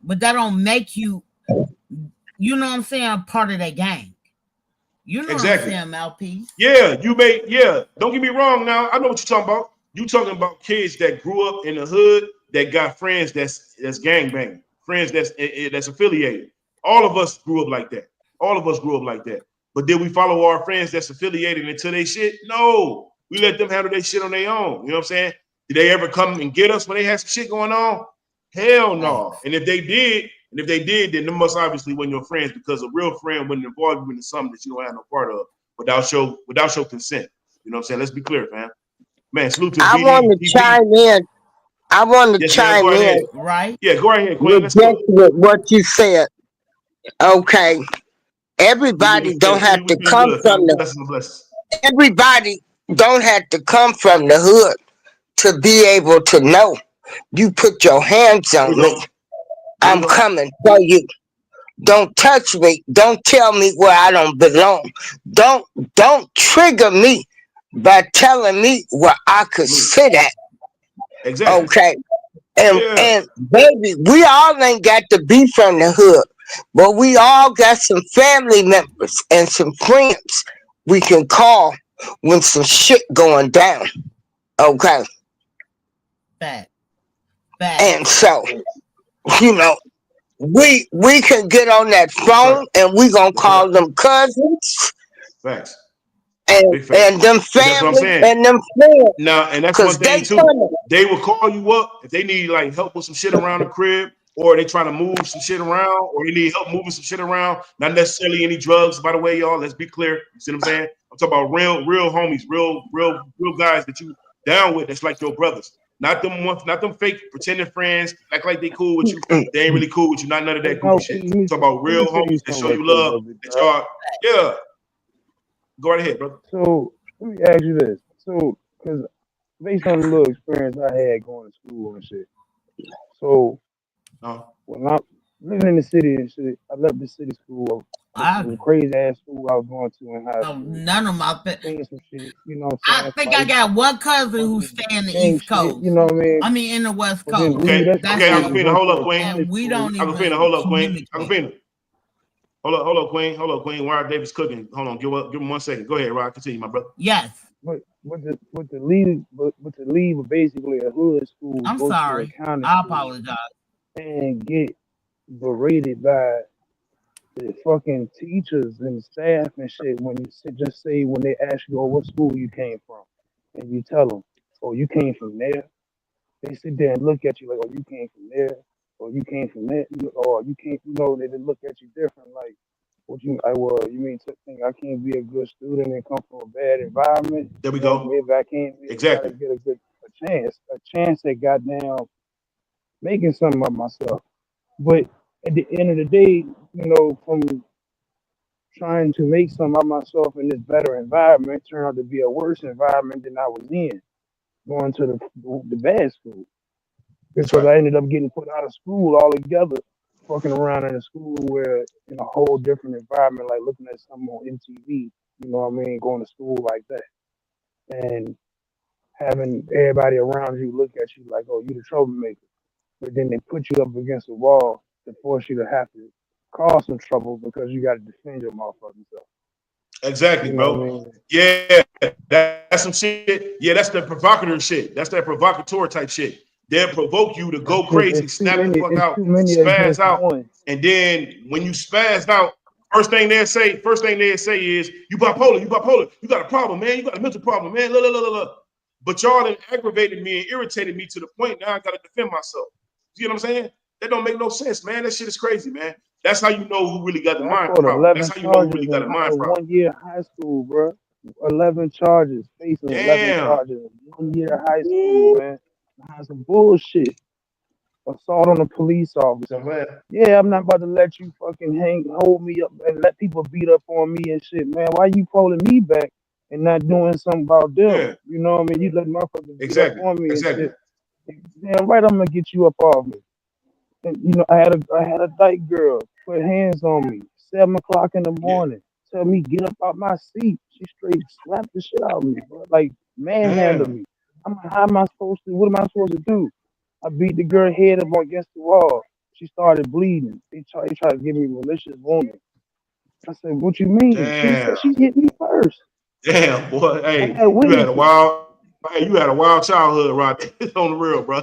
but that don't make you, you know what I'm saying, part of that gang. You know what I'm Exactly. saying, Mouthpiece? Yeah, you may. Yeah, don't get me wrong. Now I know what you're talking about. You talking about kids that grew up in the hood that got friends that's gang banging, friends that's affiliated. All of us grew up like that. All of us grew up like that. But did we follow our friends that's affiliated into their shit? No. We let them handle their shit on their own. You know what I'm saying? Did they ever come and get us when they had some shit going on? Hell no. Thanks. And if they did, then them must obviously wasn't your friends because a real friend wouldn't involve you into something that you don't have no part of without your consent. You know what I'm saying? Let's be clear, fam. Man, salute to I want to BDPP. chime in. I want to Yes, ma'am. Go chime right in ahead. Right? Yeah, go right ahead, Queen. with Let's do just it. with what you said. Okay, We everybody don't have we to feeling come good, from fam. the. Blessings and blessings. Everybody don't have to come from the hood to be able to know. You put your hands There we on me, go. There we I'm go. coming for you. Don't touch me. Don't tell me where I don't belong. Don't don't trigger me by telling me where I could Salute. sit at. Exactly. Okay. Yeah. And baby, we all ain't got to be from the hood, but we all got some family members and some friends we can call when some shit going down. Okay. Fact. Fact. And so, you know, we can get on that That's right. phone and we gonna That's right. call them cousins Facts. and Big facts. them But that's what I'm family saying. and them friends, Now, and that's one cause thing they too. coming. They will call you up if they need like help with some shit around the crib, or they trying to move some shit around, or they need help moving some shit around. Not necessarily any drugs, by the way, y'all. Let's be clear. You see what I'm saying? I'm talking about real homies, real guys that you down with. That's like your brothers. Not them fake pretending friends. Act like they cool with you, but they ain't really cool with you. Not none of Hey, that goofy shit. mouthpiece, let me I'm talking about let me real tell you homies that something show right you quick, love. though, big That bro. y'all, yeah. Go right ahead, brother. So let me ask you this. So, because based on the little experience I had going to school and shit, so Uh, when I living in the city and shit, I left the city school, which was a I crazy ass school I was going to in high school. none of my Seen some shit, you know what I'm I saying? think I Fights, got one cousin who fucking stay in the gang East shit, Coast. you know what I mean? I mean in the West But then Coast. leave okay, that That's okay, school all. and Aquafina, went hold to up, a Queen. county And we school. don't Aquafina, even hold up, Queen. communicate. Aquafina. Hold up, Queen. Hold up, Queen. Why Davis cooking? Hold on, give him 1 second. Go ahead, Rod. Continue, my brother. Yes. But to leave basically a hood school, I'm go to a sorry. county I school, apologize. and get berated by the fucking teachers and staff and shit when you just say when they ask you, "Oh, what school you came from," and you tell them, "Oh, you came from there." They sit there and look at you like, "Oh, you came from there," or "You came from that," or "You can't," they just look at you different. Like, what you? You mean to think I can't be a good student and come from a bad environment? There we go. Maybe I can't. Maybe I gotta Exactly. get a chance at goddamn making something of myself. But at the end of the day, from trying to make something of myself in this better environment turned out to be a worse environment than I was in, going to the bad school. That's Because right. I ended up getting put out of school altogether, fucking around in a school where in a whole different environment, like looking at something on MTV, you know what I mean, going to school like that. And having everybody around you look at you like, oh, you the troublemaker. But then they put you up against a wall to force you to have to cause some trouble because you got to defend your motherfucking self. Exactly, You know what I bro. mean? Yeah, that's some shit. Yeah, that's the provocative shit. That's that provocateur type shit. They'll provoke you to go That's crazy, too. snap It's the too fuck many. out, It's too many spaz out, against one. and then when you spaz out, first thing they'll say is, "You bipolar, you bipolar, you got a problem, man. You got a mental problem, man." La, la, la, la, la. But y'all done aggravated me and irritated me to the point now I got to defend myself. You know what I'm saying? That don't make no sense, man. That shit is crazy, man. That's how you know who really got the Bro, I mind fought problem. That's 11 how you know who charges really got a mind in problem. 1 year of high school, bro. 11 charges, facing 11 Damn. charges in 1 year of high school, Ooh. man. I had some bullshit. Assault on a police So officer. man, Yeah, I'm not about to let you fucking hold me up and let people beat up on me and shit, man. Why you pulling me back and not doing something about them? yeah, You know what I mean? You let motherfuckers beat up exactly, on me and exactly. shit. Damn right, I'm gonna get you up off me. And I had a dyke girl put hands on me 7 o'clock in the Yeah, morning. Tell me get up out my seat. She straight slapped the shit out of me, bro. Like manhandled damn. me. I'm like, how am I supposed to? What am I supposed to do? I beat the girl head up against the wall. She started bleeding. They tried to give me malicious wounding. I said, what you mean? She said Damn, she hit me first. damn, boy. I Hey, had witnesses. you had a wild childhood, right? On the real, bro.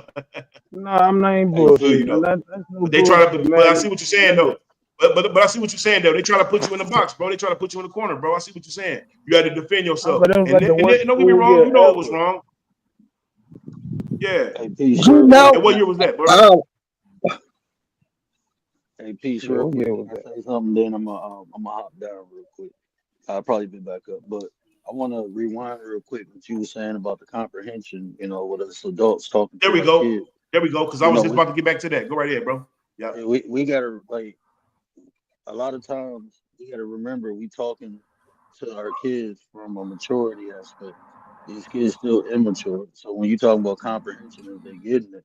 Nah, I'm not even I feel you bullshitting. though. That's no But they try bullshit, to, but I man. see what you're saying though. But I see what you're saying though. They try to put you in the box, bro. They try to put you in the corner, bro. I see what you're saying. You got to defend yourself. But it was And like the then, worst don't get me school wrong. year You know it was ever. wrong. Yeah. Hey, P, You short. know, And what year was that, bro? Hey, P, Yeah, real what quick. year Can was I that? say something? Then I'm gonna hop down real quick. I'll probably be back up, but I want to rewind real quick what you were saying about the comprehension. With us adults talking There to we our go. kids. There we go. Because I You was know, just we about to get back to that. Go right ahead, bro. Yeah. we gotta like a lot of times we gotta remember we talking to our kids from a maturity aspect. These kids still immature. So when you talk about comprehension and they getting it,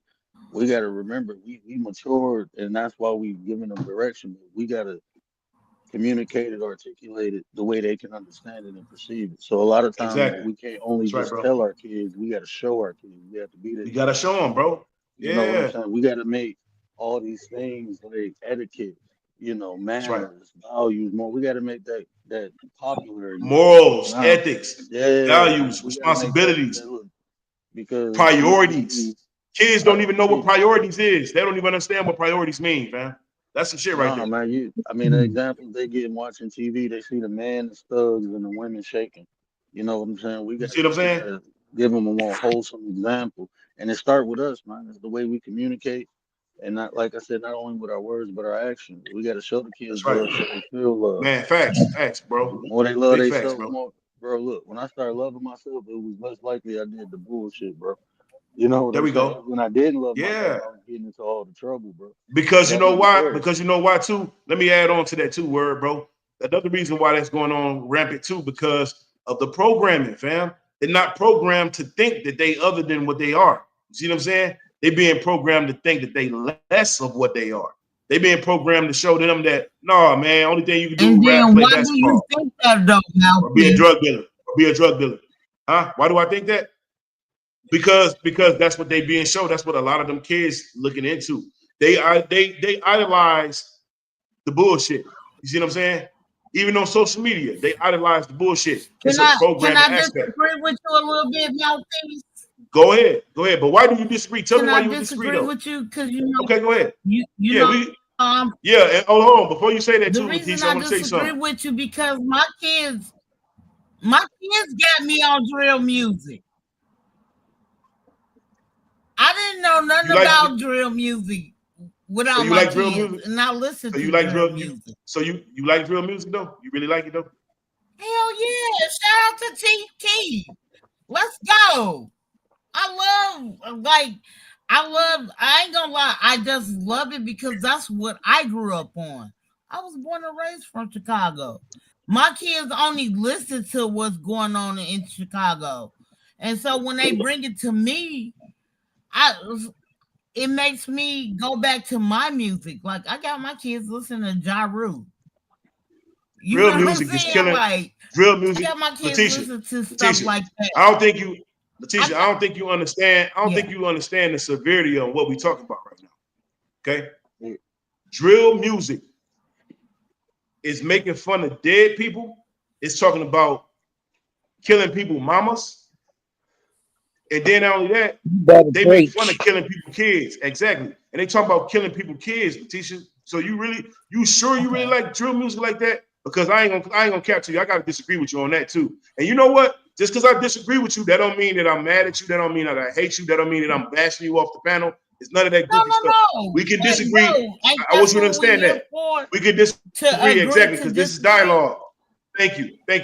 we gotta remember we matured and that's why we giving them direction. But we gotta communicate it, articulate it the way they can understand it and perceive it. So a lot of times Exactly. we can't only That's right, just bro. tell our kids, we gotta show our kids. We have to be there You for gotta them. show them, bro. You know what I'm Yeah. saying? We gotta make all these things like etiquette, That's right. manners, values more. We gotta make that popular again. Morals, Now, ethics, yeah, values, we gotta make that responsibilities, that look because we can priorities. see Kids don't right. even know what priorities is. They don't even understand what priorities mean, man. That's some shit right Nah, there. man, I mean, the examples they get in watching TV, they see the man, the thugs, and the women shaking. You know what I'm saying? You see what I'm We saying? gotta give them a more wholesome example, and it start with us, man. It's the way we communicate, and not like I said, not only with our words but our actions. We gotta show the kids That's right. love so they feel love. Man, facts, bro. More they love Big facts, themselves, bro. more, bro. Look, when I started loving myself, it was less likely I did the bullshit, bro. You know what There I'm we saying? go. When I didn't love myself, Yeah. I was getting into all the trouble, bro. Because you That know wasn't why? fair. Because you know why too? Let me add on to that too, word, bro. Another reason why that's going on rampant too, because of the programming, fam. They're not programmed to think that they other than what they are. You see what I'm saying? They're being programmed to think that they less of what they are. They being programmed to show them that, no, man, only thing you can do And is rap, then play why do you basketball, think that though, or be a Mouthpiece? drug dealer, or be a drug dealer. Huh? Why do I think that? Because that's what they being shown. That's what a lot of them kids looking into. They idolize the bullshit. You see what I'm saying? Even on social media, they idolize the bullshit. It's Can a I can programming I aspect. disagree with you a little bit, Mouthpiece? Go ahead. But why do you disagree? Tell me Can why I you would disagree disagree though. with you? Because you know Okay, go ahead. you Yeah, know um and hold on. Before you say that the too, reason Leticia, I I want to tell you disagree something. with you because my kids got me on drill music. I didn't know You nothing like about drill music so without you my like drill kids, music? and I listen So to you like drill drill you music. so you like drill music though? You really like it though? Hell yeah! Shout out to Chief Keef. Let's go. I ain't gonna lie, I just love it because that's what I grew up on. I was born and raised from Chicago. My kids only listen to what's going on in Chicago. And so when they bring it to me, I it makes me go back to my music. Like I got my kids listening to Ja Rule. You Drill know what I'm music is saying? killing. Like Drill I music, got my kids Leticia, listen to stuff Leticia. like that. I don't think you, I Leticia. I got don't think you understand. I don't yeah. think you understand the severity of what we're talking about right now. Okay, Yeah. drill music is making fun of dead people. It's talking about killing people, mamas, and then not only that, better they make fun of preach. killing people kids. Exactly, and they talk about killing people kids, Leticia. So you sure you really Okay. like drill music like that? Because I ain't gonna capture you. I gotta disagree with you on that too. And you know what? Just because I disagree with you, that don't mean that I'm mad at you. That don't mean that I hate you. That don't mean that I'm bashing you off the panel. It's none of that No, goofy no, stuff. no. We can Hey, disagree. no. Ain't I that's want you to what we understand here that. for? We can To disagree agree exactly to because this is disagree? dialogue. Thank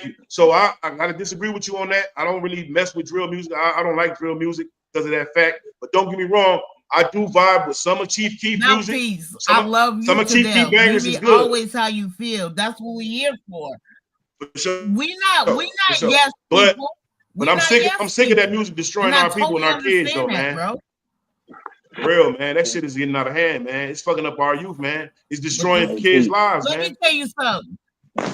you. So I gotta disagree with you on that. I don't really mess with drill music. I don't like drill music because of that fact. But don't get me wrong, I do vibe with some of Chief Keef music. Mouthpiece, Some I of love some you of to Chief Keef death. You bangers is be good. always how you feel. That's what we here for. For sure. We For not sure. yes But people. but We not I'm yes sick of that people. music destroying And I our people and totally our kids understand though, that, man. bro. For real, man. That shit is getting out of hand, man. It's fucking up our youth, man. It's But destroying Hey, kids' P. lives, let me man. tell you something.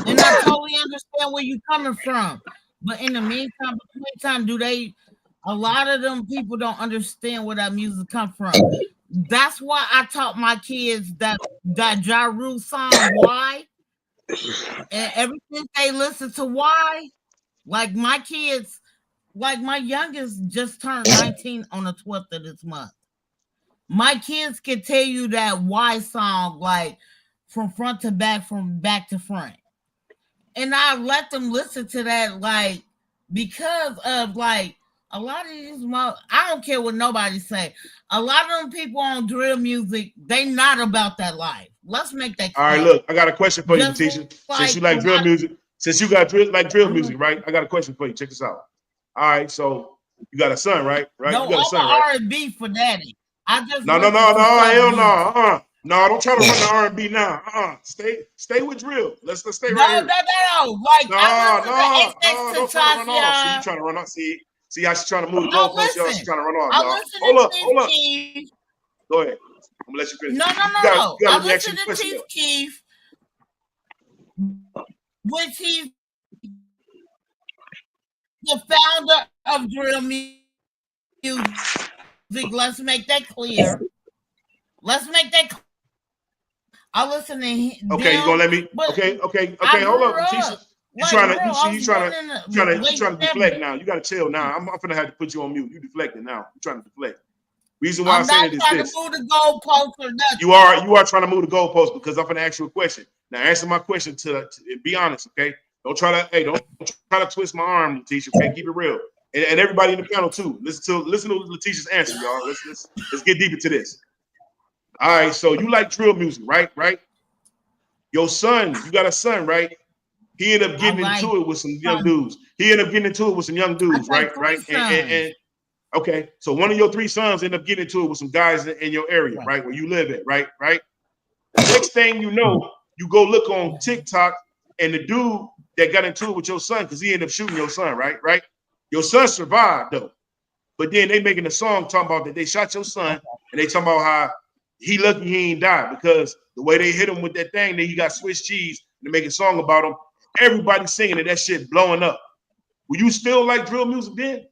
And I totally understand where you're coming from. But in the meantime, between time, a lot of them people don't understand where that music come from. That's why I taught my kids that Ja Rule song "Why," and ever since they listen to "Why," like my kids, like my youngest just turned 19 on the 12th of this month. My kids can tell you that "Why" song like from front to back, from back to front, and I let them listen to that like because of like a lot of these I don't care what nobody say. A lot of them people on drill music, they not about that life. Let's make that All right, clear. look, I got a question for you, Just Letitia. Since like you a like drill lot music, since you got drill I'm a, music, right? I got a question for you. Check this out. All right, so you got a son, right? Right? You no, got a I'm son, right? a R&B for daddy. I just No, no, listen no, to no, soft hell no. music. No, don't try to run the R&B now. Stay with drill. Let's stay No, right no, here. no, no. Like I No, listen no, to no, XX don't try to run off. See, you Tentacion. trying to run off. See how she's trying to move the I'll goalposts, y'all. She's listen. trying to run off, I'll y'all. listen to Chief Hold up. Keef. Go ahead. I'm gonna let you finish. No, no, You no, got no. you got to I let me ask you listen the to question Chief though. Keef, which he's the founder of drill music. Let's make that clear. Let's make that. I listen to Okay, you gonna them, let me? but I Hold grew up, Letitia. up like, bro. I was born in the You late trying to deflect '70s. now. You got to chill now. I'm gonna have to put you on mute. You deflecting now. You trying to deflect. Reason why I I'm say not that is trying to this. move the goalpost or You nothing. are trying to move the goalpost because I'm gonna ask you a question. Now answer my question to be honest, okay? Don't try to twist my arm, Letitia. Okay, keep it real. And everybody in the panel too. Listen to Letitia's answer, y'all. Let's get deep into this. All right, so you like drill music, right? Right? Your son, you got a son, right? He ended up I getting like into it with some young sons. dudes. He ended up getting into it with some young I dudes, got right? three Right? sons. And okay, so one of your three sons ended up getting into it with some guys in your area, Right. right? Where you live at, right? Right? Next thing you know, you go look on TikTok and the dude that got into it with your son, because he ended up shooting your son, right? Right? Your son survived though. But then they making a song talking about that they shot your son and they talking about how he lucky he ain't died because the way they hit him with that thing, that he got Swiss cheese and they make a song about him. Everybody singing it, that shit blowing up. Will you still like drill music then?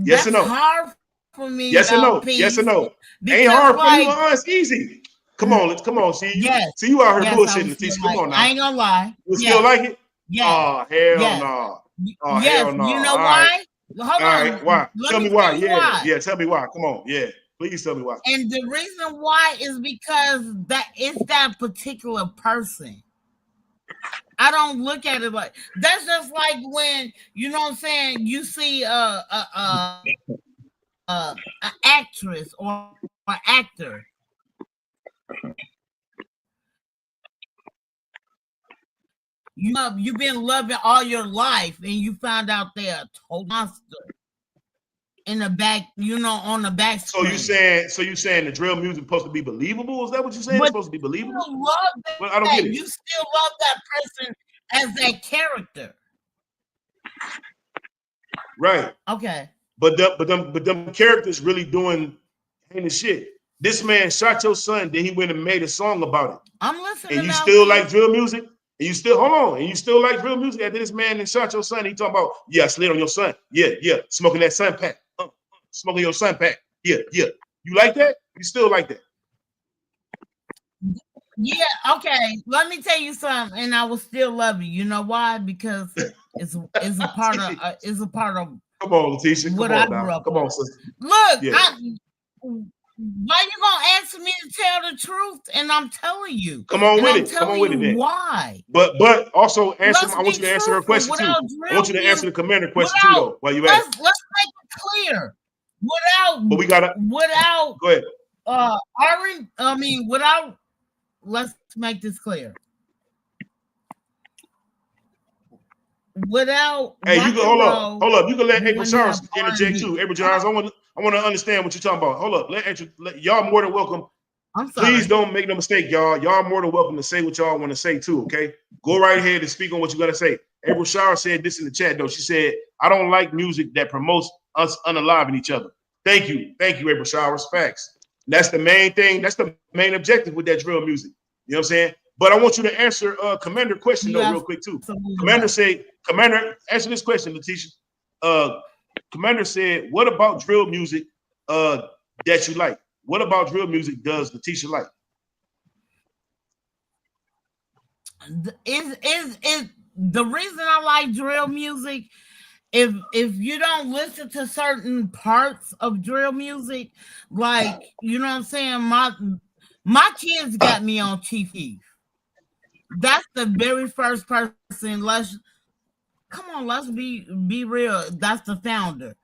Yes or That's no? hard for me, Yes or no? Yes or peace, no? Ain't because hard for you. like It's easy. Come on, come on. yes, See you out here yes, I bullshitting, was still Leticia. Come like on I now. ain't gonna lie. You still Yes, like it? yes, Oh hell yes, no. Oh yes. hell no. You know All right. why? Hold All right. on. Why? Let Tell me me tell why. you Yeah. why. Yeah. Tell me why. Come on. Yeah. Please tell me why. And the reason why is because that it's that particular person. I don't look at it like that's just like when you know what I'm saying. You see a actress or actor. You've been loving all your life, and you found out they're a total monster in the back. You know, on the back screen. So you saying the drill music supposed to be believable? Is that what you're saying? It's But supposed to be you believable? still love Well, I don't that. get it. You still love that person as that character. Right. Okay. But them characters really doing heinous shit. This man shot your son, then he went and made a song about it. I'm And listening you now, still like Keith. drill music? And you still hold on, and you still like drill music after this man and shot your son. He talking about, yeah, I slid on your son. Yeah, smoking that sun pack. Smoking your sun pack. Yeah. You like that? You still like that? Yeah, okay. Let me tell you something, and I will still love you. You know why? Because it's a part of Come on, Letitia. Come what I on grew now. up Come on. on, sister. Look, Yeah. why you gonna ask me to tell the truth? And I'm telling you, Come on and with I'm it. Come on telling with you it then. why. But also answer. Let's I want be you to answer her truthful. question too. Without I want drill you to answer music, the commander question too, though. While you at it. let's make it clear. But we gotta Without go ahead. without let's make this clear. Without Hey, you rock can and hold roll, up. You can let you April wouldn't have Showers interject R&B. too. April Showers, I want to understand what you're talking about. Hold up. Let y'all more than welcome. I'm Please sorry. don't make no mistake, y'all. Y'all more than welcome to say what y'all want to say too. Okay, go right ahead and speak on what you got to say. April Showers said this in the chat though. She said, "I don't like music that promotes us unaliving each other." Thank you, April Showers. Facts. That's the main thing. That's the main objective with that drill music. You know what I'm saying? But I want you to answer Commander question You though real quick too. absolutely Commander right. said, Commander, answer this question, Letitia. Commander said, what about drill music that you like? What about drill music does Letitia like? Is the reason I like drill music? If you don't listen to certain parts of drill music, like you know what I'm saying, my kids got me on Chief Keef. That's the very first person. Let's be real. That's the founder.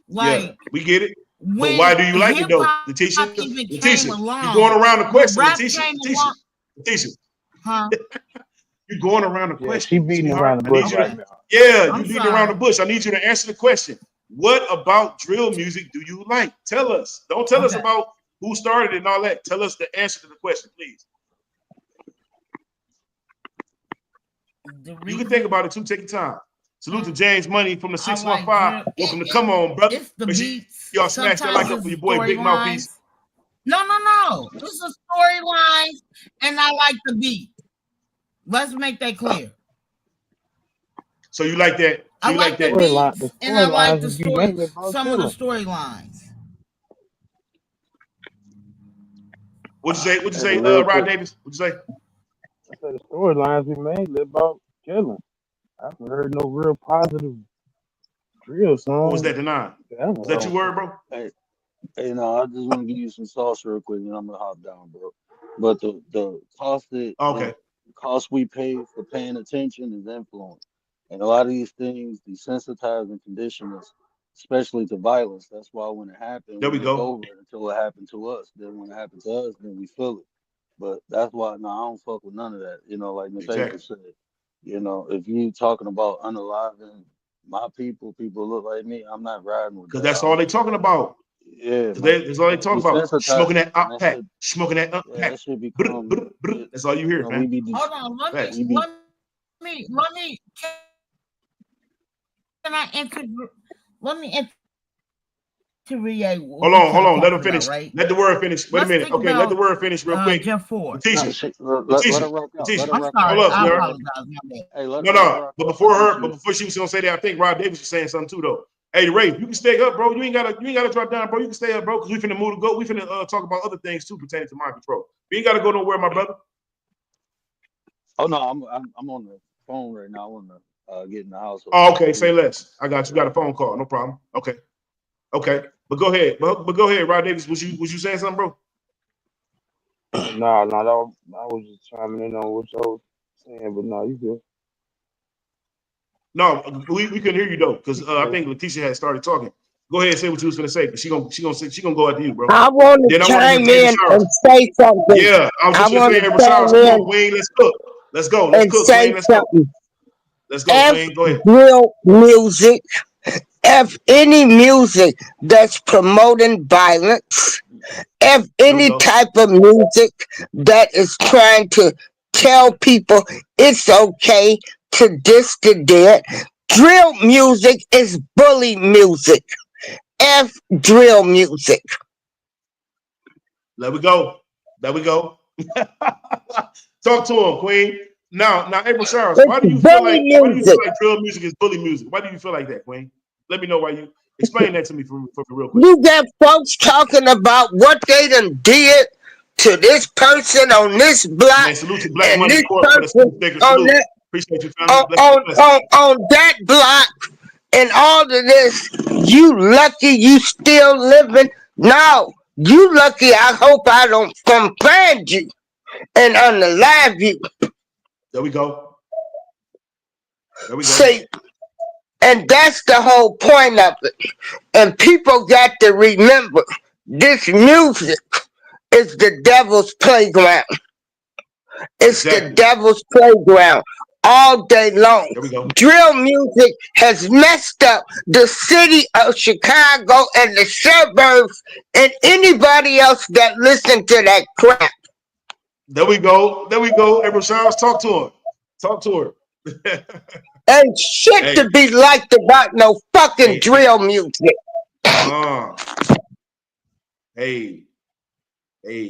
Yeah, Like we get it. But why when do you like it hip though, hop Letitia? even came Letitia, you going along, around the when question, rap Letitia. came Letitia, along, Letitia. huh? You're going around the Yeah, she question, beating sweetheart. around the I need bush you right to, Okay, now. yeah, you I'm beating around the sorry. bush. I need you to answer the question. What about drill music do you like? Tell us. Don't tell us Okay, about who started it and all that. Tell us the answer to the question, please. the You can think reason about it too. Take your time. Salute to um, James Money from the I like 615. drill. Welcome to Come On, brother. It's the Make sure beats. y'all smash that like Sometimes up for it's your boy Big storylines. Mouthpiece. No. It's a storylines, and I like the beat. Let's make that clear. So you like that? So I you like like the that? The beats, and I like storylines the would be story. mainly about Some of the killing. storylines. What'd you say? What'd you Hey, say, real Rod quick. Davis? What'd you say? I said the storylines be mainly about killing. I haven't heard no real positive drill What was song that, Denon? ever. Was I that your don't word, think. bro? Hey, no, I just want to give you some sauce real quick, and I'm gonna hop down, bro. But the cost that Okay. the cost we pay for paying attention is influence, and a lot of these things desensitize and condition us, especially to violence. That's why when it happened, There we we look go. over it until it happened to us. Then when it happened to us, then we feel it. But that's why no, I don't fuck with none of that. Like Miss April Exactly. said, if you talking about unaliving my people, people look like me, I'm not riding with Because that. I that's all don't. they talking about. Yeah, Because man, that's all they it's talk about. Smoking desensitizing, that and up pack. Smoking that up yeah, pack. that should Brr, become brr, brr. That's all you hear, we man. be Hold on. Facts. we be Let me. Can I interrogate what Hold y'all on. Let him talking about, finish. right? Let the word finish. Wait a Let's minute. think Okay, let the about word finish real quick. Jeff Ford. Letitia. let Letitia. her rock out, let Letitia. her I'm rock out. Hold sorry. up, I Let her sweetheart. rock. apologize. My bad. Hey, No. let her rock But out. I think before she was gonna say that, I think Rod Davis was saying something too, though. Hey, Ray, you can stay up, bro. You ain't gotta drop down, bro. You can stay up, bro, because we finna move to go. We finna talk about other things too pertaining to mind control. You ain't gotta go nowhere, my brother. Oh no, I'm on the phone right now. I want to get in the house so we Oh, can okay. Say speak. less. I got you. Got a phone call. No problem. Okay. Okay. But go ahead. But go ahead, Rod Davis. Was you saying something, bro? Nah, I was just chiming in on what y'all was saying, but no, you good. No, we couldn't hear you though, because I Yeah. think Letitia had started talking. Go ahead and say what you was gonna say, because she gonna go after you, bro. I want Then I to want to hear chime from April in Showers. and say something. Yeah, I was I just gonna want say to April Showers. chime Come on, in Queen. Let's cook. Let's go. Let's and cook, say Queen. Let's go. something. Let's go, F Queen. Go ahead. drill music, F any music that's promoting violence, F There we any go. type of music that is trying to tell people it's okay to diss the dead. Drill music is bully music. F drill music. There we go. There we go. Talk to him, Queen. Now, April Showers. It's Why do you feel bully like music. drill music is bully music? Why do you feel like that, Queen? Let me know why you explain that to me for real quick. You got folks talking about what they done did to this person on this block Man, salute to Black and Money this Corp for the person super sticker. on Salute. that Appreciate you, family. Bless you, bless. on that block and all of this. You lucky you still living. No, you lucky. I hope I don't come find you and unalive you. There we go. There we go. See, and that's the whole point of it. And people got to remember this music is the devil's playground. It's the Exactly. devil's playground all day long. There we go. Drill music has messed up the city of Chicago and the suburbs and anybody else that listen to that crap. There we go. There we go. April Showers, talk to her. Talk to her. Ain't shit Hey, to be liked about no fucking hey. drill music. Uh, hey, hey.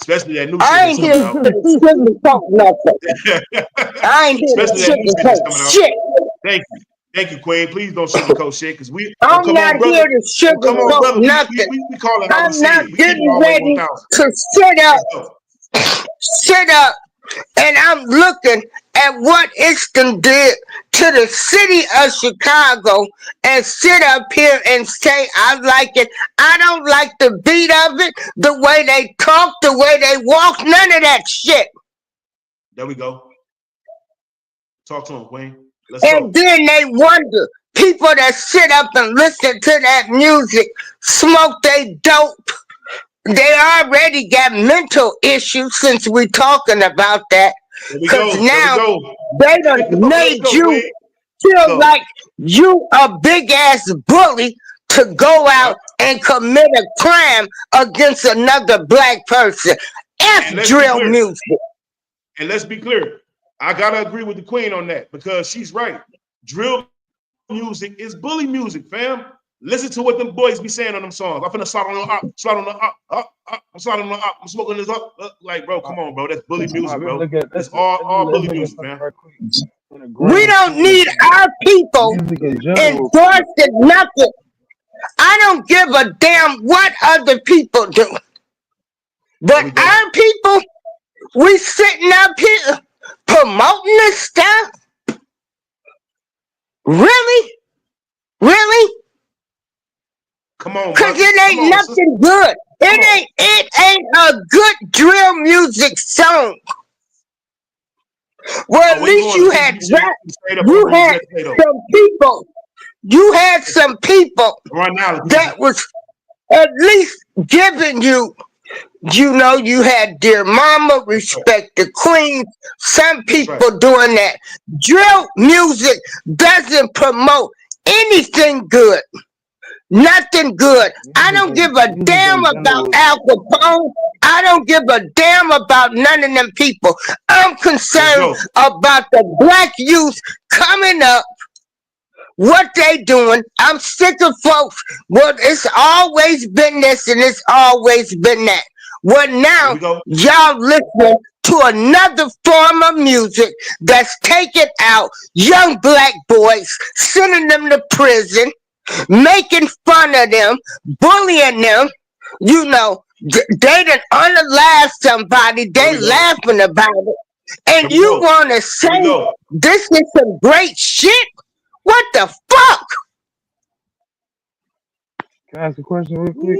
especially that new shit I that's ain't here coming out. to sugarcoat nothing. I ain't here Especially to that new shit that's sugarcoat coming out. shit. Thank you, Queen. Please don't sugarcoat shit, cause we. Oh, I'm come not on, brother. here to Oh, come on, sugarcoat brother. nothing. We call it how we I'm see not it. We keep it getting all the way ready 1,000. to Let's go. sit up, and I'm looking at what Easton did to the city of Chicago and sit up here and say I like it. I don't like the beat of it, the way they talk, the way they walk, none of that shit. There we go. Talk to him, Queen. Let's And go. then they wonder, people that sit up and listen to that music, smoke they dope. They already got mental issues since we talking about that. There we Cause go. There we now go. they Let's done go. Let's made go, you Queen. feel Go. like you a big ass bully to go out Yep. and commit a crime against another black person. F And let's be drill clear. music. And let's be clear. I gotta agree with the Queen on that because she's right. Drill music is bully music, fam. Listen to what them boys be saying on them songs. I'm finna slide on the up, slide on the up, I'm sliding on the up, I'm smoking this up. Like, bro, come on, bro. That's bully music, Let's bro. look at That's let's look, all let's bully look at music, something man. right quick in the We grand don't scheme of need things. our people Music in general. endorsing nothing. I don't give a damn what other people do. There we But go. our people, we sitting up here promoting this stuff? Really? Really? Come on, Cause brother. it Come ain't on, sister. nothing good. Come on. It ain't a good drill music song. Well, Oh, at we least going to you think had you should straight up you on had Rosette though. some people. You had some people Right now, that was at least giving you, you had Dear Mama, Respect the Queen, some that's right. people doing that. Drill music doesn't promote anything good. Nothing good. I don't give a Music damn in about general. Al Capone. I don't give a damn about none of them people. I'm Let's concerned go. about the black youth coming up, what they doing. I'm sick of folks. Well, it's always been this and it's always been that. Well, There now we go. y'all listening to another form of music that's taking out young black boys, sending them to prison, making fun of them, bullying them. They done unalive somebody. There They we go. laughing about it. There And we you go. want to There we say go. this is some great shit? What the fuck? Can I ask a question real quick?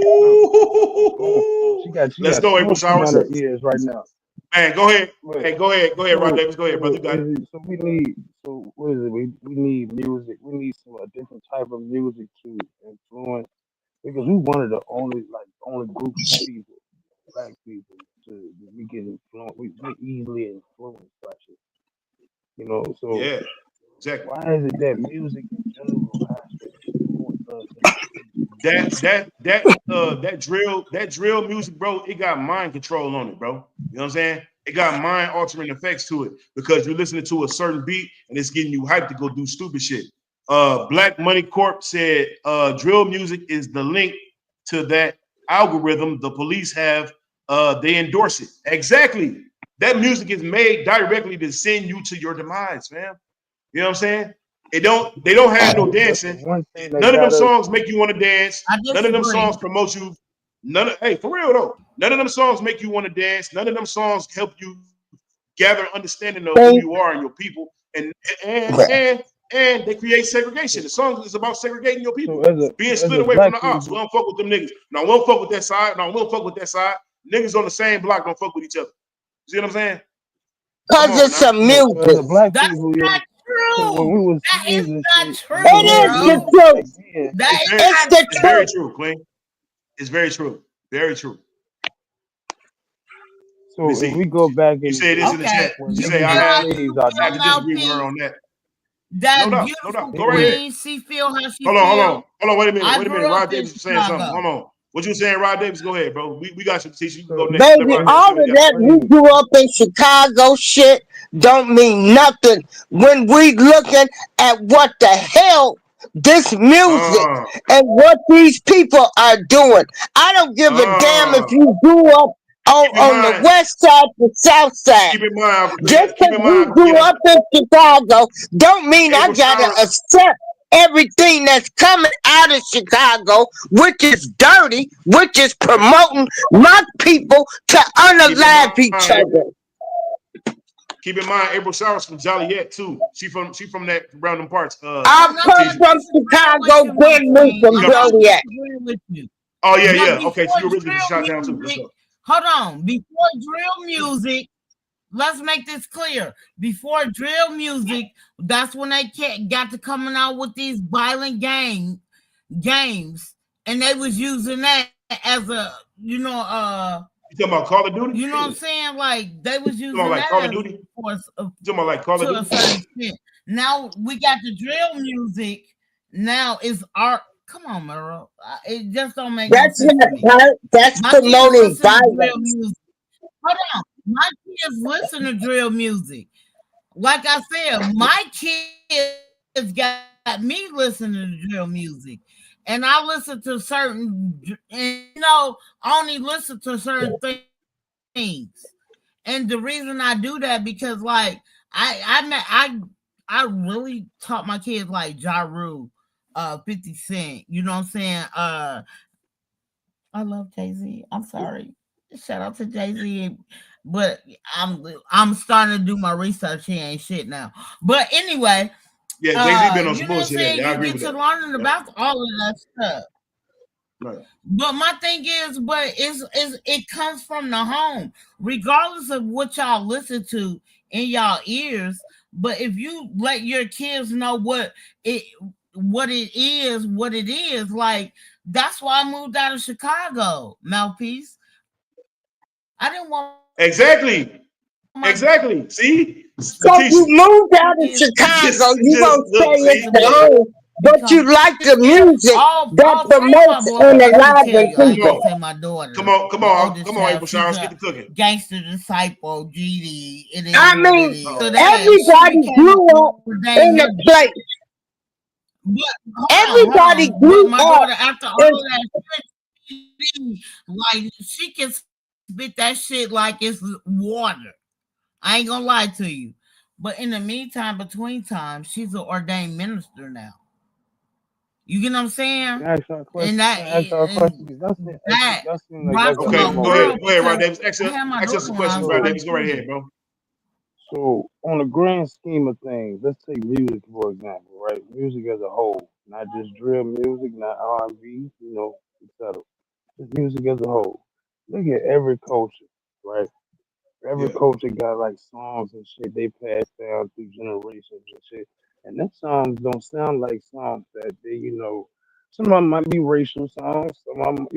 She Ooh. got Let's go, April smoke coming out Showers. her ears right now. Man, go ahead. But Hey, go ahead. Go ahead, Rod Davis. Go ahead, brother. You got it. so we need what is it? We need music. We need some different type of music to influence because we one of the only groups of people, black people, to we get influenced. We easily influenced by shit. So Yeah, exactly. why is it that music in general has to influence us in That a that that that drill music, bro, it got mind control on it, bro. You know what I'm saying? It got mind altering effects to it because you're listening to a certain beat and it's getting you hyped to go do stupid shit. Black Money Corp said drill music is the link to that algorithm the police have. They endorse it. Exactly. That music is made directly to send you to your demise, fam. You know what I'm saying? They don't have no that's the dancing. one thing that None of them got us. songs make you want to dance. I None of them songs disagree. promote you. Hey, for real though. None of them songs make you want to dance. None of them songs help you gather understanding of who Think, you are and your people. And and and they create segregation. The song is about segregating your So people, being as split a away from black the ops. We people, don't fuck with them niggas. No, we don't fuck with that side. No, we don't fuck with that side. Niggas on the same block don't fuck with each other. See what I'm saying? Come cause on it's now. some so as a music. black That's people, not so when true. we was That kids is and not shit, and we true, It had is bro. the music back truth. then. That It's is very, It's not the it's very truth. true. true, Queen. It's very true. Very true. Let me So if we see. go back You in the say this days in the Okay, chat. when She you say niggas I feel was how have she slaves out I have feel to there. about disagree with her peace. on that. No That doubt, no beautiful doubt. Go right They, ahead. queen, she feel how she Hold on, hold on, feel. hold on. Wait a minute, I wait a minute. grew up Rod in Davis was saying something. Chicago. Hold on. What you saying, Rod Davis? Go ahead, bro. We got you, Tisha. You can go so next. Let Baby, Rod so Davis say all what of he got to that say. we crazy. grew up in Chicago shit don't mean nothing when we looking at what the hell this music Uh, and what these people are doing. I don't give a damn if uh, you grew up keep in on the mind, west side to south side. keep in mind, Uncle Just Ken, keep because in we mind, Uncle grew Ken, up in Chicago, don't mean I April gotta Showers. accept everything that's coming out of Chicago, which is dirty, which is Right. promoting my people to Keep in unalive each mind, other. keep in mind, April Showers from Joliet too. She from that around them parts. I'm I not come TJ. from disagreeing with Chicago, you, my been moved king. from You I'm know. not Joliet. disagreeing with you. Oh yeah, But yeah. Okay, so before you originally drill shot down too. What's music, up? hold on. Before drill music, let's make this clear. Before drill music, that's when they got to coming out with these violent games, and they was using that as a You talking about Call of Duty? you know what I'm saying? Like they was You talking about using like that Call of as Duty? You for talking about like Call of to a Duty? certain extent. Now we got the drill music. Now is art. Come on, Merle. It just don't make no That's sense to not me. right. That's My kids promoting listen to drill violence. music. Hold on. My kids listen to drill music. Like I said, my kids got me listening to drill music. And I listen to only listen to certain things. And the reason I do that because like I really taught my kids like Ja Rule, 50 Cent. You know what I'm saying? I love Jay-Z. I'm sorry. Shout out to Jay-Z. But I'm starting to do my research. He ain't shit now. But anyway, Yeah, Jay-Z been on you some know what I'm bullshit. saying? Yeah, I You agree get with to that. learning Yep. about all of that stuff. Right. But my thing is, but it's it comes from the home, regardless of what y'all listen to in y'all ears. But if you let your kids know it what it is, like that's why I moved out of Chicago, Mouthpiece. I didn't want my kids Exactly. Exactly. See, So you Letitia. moved out of Just, Chicago, you just gonna say look. it's See, the look. home, but because you like the music that all three of my promotes and boys can tell enliven you. I Come ain't gonna people. on. say my Come daughter, on. Come my on. oldest Come on, child. April She's Showers. Get a the cooking. gangster disciple. GD. It is I what it mean, is. So Uh-oh. that she everybody became an grew up ordained in a minister. place. But hold Everybody on. But grew my up daughter, after all in that shit, like she can spit that shit like it's water. I ain't gonna lie to you. But in the meantime, between times, she's an ordained minister now. You get what I'm saying? Can I ask y'all a question? And Can I ask y'all a question? and 'Cause that y'all seem like y'all rocks got my Okay, more go ahead. world motivation. Go ahead, Rod because Davis. I had my Ask us daughter some when I questions, was Rod So, Davis. Go right 13. ahead, bro. so on the grand scheme of things, let's take music for example, right? Music as a whole, not just drill music, not R&B, etc. Just music as a whole. Look at every culture, right? Every Yeah. culture got like songs and shit they pass down through generations and shit. And them songs don't sound like songs that some of them might be racial songs, some of them,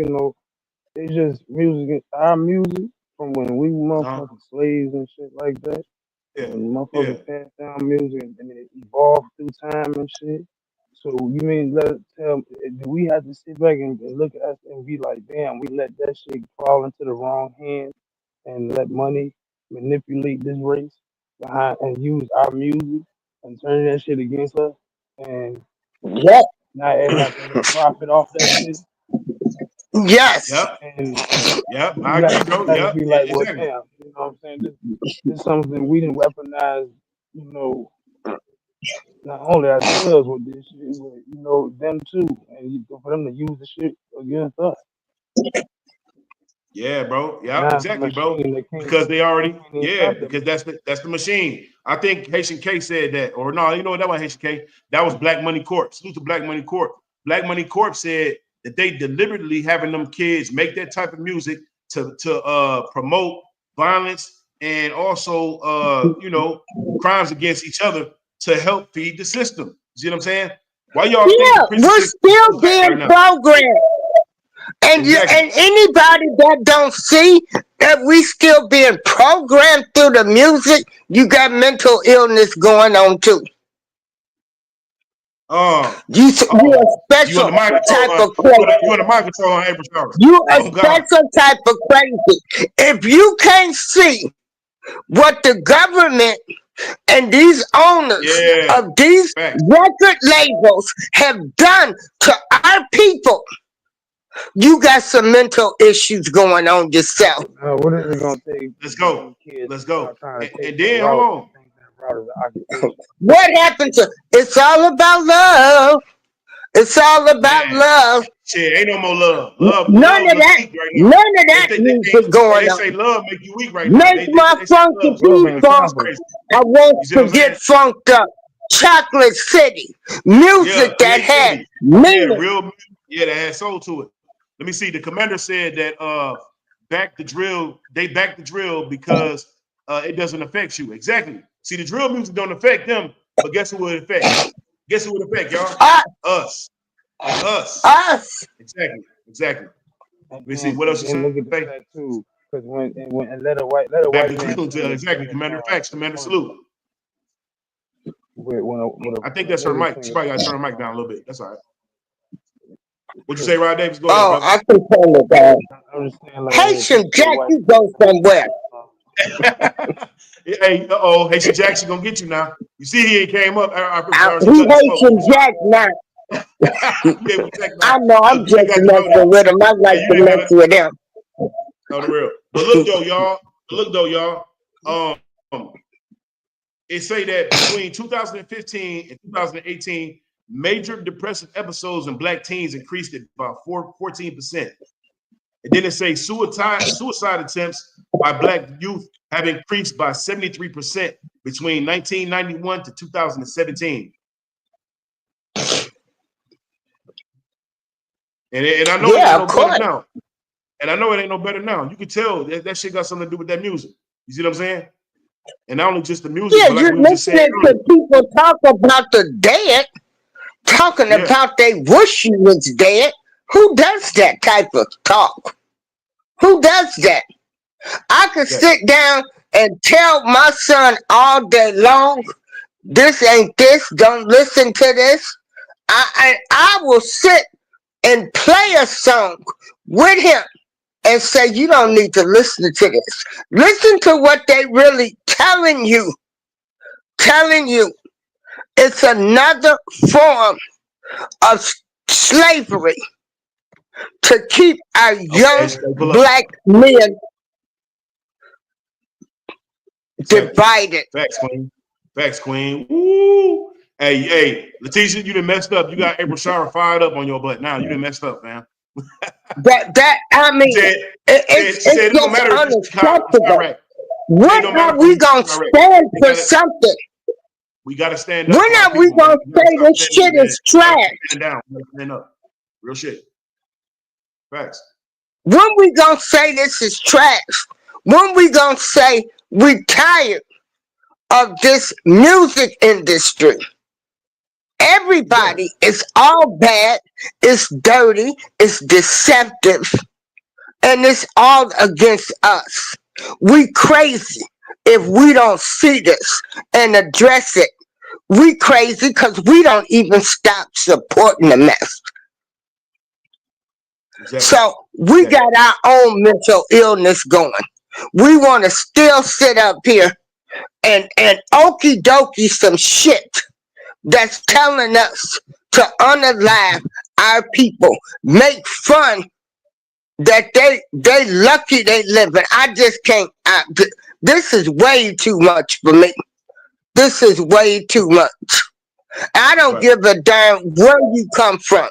it's just music, our music from when we were Uh-huh. motherfucking slaves and shit like that. Yeah. When Yeah. motherfuckers passed down music and it evolved through time and shit. So you mean do we have to sit back and look at us and be like, damn, we let that shit fall into the wrong hands and let money manipulate this race behind and use our music and turn that shit against us and Yep. and profit off that shit Yes. Yep. and Yep. we I agree, let we bro. let it Yep. be like, well, Exactly. damn, you know what I'm saying? This something we didn't weaponize, you know, not only ourselves with this shit, but them too, and for them to use the shit against us. Yeah, bro. Yep. Now it's a Exactly, bro. machine Because they they already, can't even yeah, stop that because machine. that's the machine. I think Haitian K said that, or no, you know what? That was Haitian K. That was Black Money Corp. Salute to Black Money Corp. Black Money Corp said that they deliberately having them kids make that type of music to promote violence and also crimes against each other to help feed the system. See what I'm saying? Why y'all think the Yeah, prison we're system is still so tight being right now? programmed. Exactly. And anybody that don't see that we still being programmed through the music, you got mental illness going on too. Uh You a oh. You special under my control, type huh? of crazy. You under my control on April Showers. You a Oh God. special type of crazy. If you can't see what the government and these owners Yeah. of these Facts. record labels have done to our people, You got some mental issues going on yourself. What is it gonna take Let's to get go. these kids Let's to go. start trying to take And that then hold route on. and think that route is an occupation? What happened to it's all about love? It's all about Man, love. shit, ain't no more love. Love None of is that, weak right now. none of They that think they can't. music Hey, going they on. say love make you weak right now. Make my They say funky love Love P ain't funk. is proper. crazy. I You want see what to I'm get saying? funked up. Chocolate City. Yeah, Music that had creativity. Yeah, meaning. real. Yeah, that had soul to it. Let me see. The commander said that back the drill. They back the drill because it doesn't affect you. Exactly. See, the drill music don't affect them, but guess who it affect? Guess who it affect, y'all? Uh, Us. Us. us. Exactly. Exactly. And Let me see. then What and else you then look at the say? fact too, because when and let a Back white to man drill. sing Exactly. a Commander song facts. in the Commander funky salute. I think when a that's her nigga mic. She sing probably got to a turn her funky mic down a song, little bit. That's all right. it's What'd you say, tricky. Rod Davis? Go ahead, Oh, brother. I can turn it down. I'm just saying like Haitian let a Jack, white you man go sing a somewhere. funky song. Hey, uh-oh, Haitian Jackson gonna get you now. You see he ain't came up. She He cut the smoke. Haitian Jack now. You able to check now. I know I'm Look, you ain't just got to vote now. messing with him. I Hey, like you to ain't got mess to with him. on the real. But look though, y'all. Um, it say that between 2015 and 2018, major depressive episodes in black teens increased at about 14%. And then it say suicide attempts by black youth have increased by 73% between 1991 to 2017. And I know it ain't Yeah, no of better course. now. And I know it ain't no better now. You can tell that shit got something to do with that music. You see what I'm saying? And not only just the music, Yeah, but like you're we were just saying listening earlier. to people talk about the dead, talking Yeah, about they wish you was dead. Who does that type of talk? Who does that? I could exactly. sit down and tell my son all day long, this ain't this, don't listen to this. I will sit and play a song with him and say, you don't need to listen to this. Listen to what they really telling you. Telling you it's another form of slavery to keep our Okay, young so pull up. black men Exactly. divided. Facts, Queen. Facts, Queen. Woo. Hey, Letitia, you done messed up. You got April Shower fired up on your butt. Now you done messed up, man. That I She mean, said, she it's said it don't just matter if it's unacceptable. Chirac. It When don't matter are if we it's gonna Chirac. stand We for gotta something? we gotta stand up When for our are we people, man. gonna We gotta say stop this standing, shit man. is We gotta trash? stand down. We gotta stand up. Real shit. Facts. When we gonna say this is trash? When we gonna say we tired of this music industry? Yeah. Everybody is all bad, it's dirty, it's deceptive, and it's all against us. We crazy if we don't see this and address it. We crazy because we don't even stop supporting the mess. Exactly. So we Exactly. got our own mental illness going. We want to still sit up here and okey dokey some shit that's telling us to unalive our people, make fun that they lucky they living. I just can't. This is way too much for me. This is way too much. I don't Right. give a damn where you come from.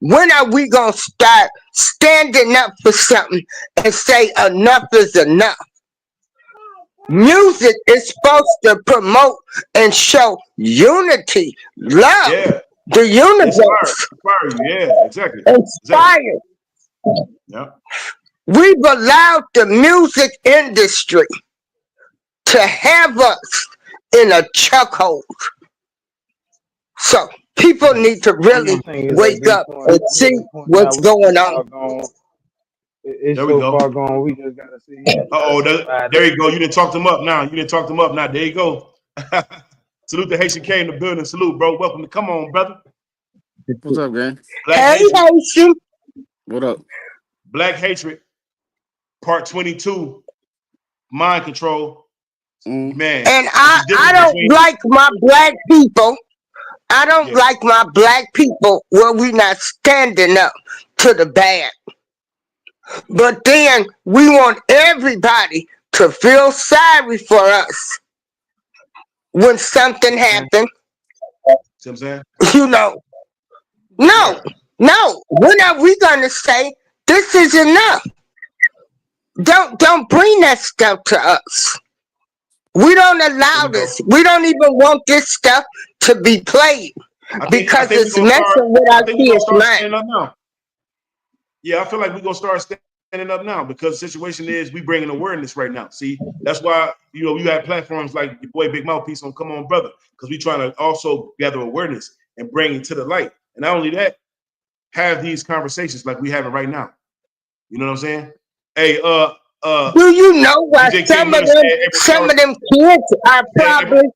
When are we gonna start standing up for something and say enough is enough? Music is supposed to promote and show unity, love, Yeah. the Inspire. universe, Inspire you. Yeah. Exactly. Exactly. inspire. Yeah. We've allowed the music industry to have us in a chokehold. So people Yeah. need to One really more thing is at wake this up point, and we see at the point now what's we so going on. far gone. It's There we so go. far gone. We just gotta sit here and try to Uh-oh, survive there this you go. You didn't talk motherfucker. them up now. You didn't talk them up now. There you go. Salute the Haitian K in the building. Salute, bro. Welcome to come on, brother. What's up, gang? Black Hey, Hatred. Haitian. What up? Black Hatred, part 22, mind control. Mm. Man, And it's I, the I difference don't between like my black people. I don't yeah, like my black people where we not standing up to the bad. But then we want everybody to feel sorry for us when something happens. See what I'm saying? You know, no, Right. no. When are we gonna say this is enough? Don't bring that stuff to us. We don't There allow we this. go. We don't even want this stuff to be played I because think we're it's gonna start. messing with I our think we're gonna kids' start mind. standing up now. Yeah, I feel like we're gonna start standing up now because the situation is we bringing awareness right now. See, that's why you got platforms like your boy Big Mouthpiece on Come On Brother, because we trying to also gather awareness and bring it to the light. And not only that, have these conversations like we having right now. You know what I'm saying? Hey, Do you know why DJ King Miller said April some Showers of them kids are said April, probably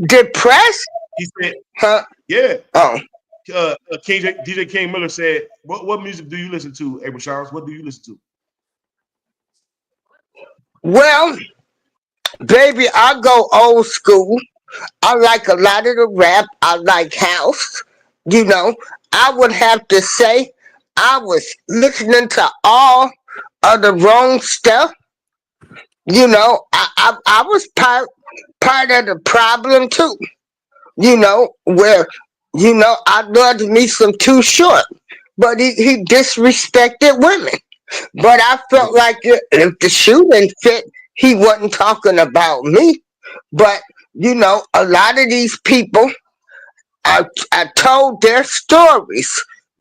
depressed? he said, Huh? yeah. Oh, DJ King Miller said, what music do you listen to, April Showers? What do you listen to? well, baby, I go old school. I like a lot of the rap. I like house. You know, I would have to say I was listening to all of the wrong stuff. You know, I was part of the problem too. You know, where I loved me some Too Short, but he disrespected women. But I felt like if the shoe didn't fit, he wasn't talking about me. But a lot of these people I told their stories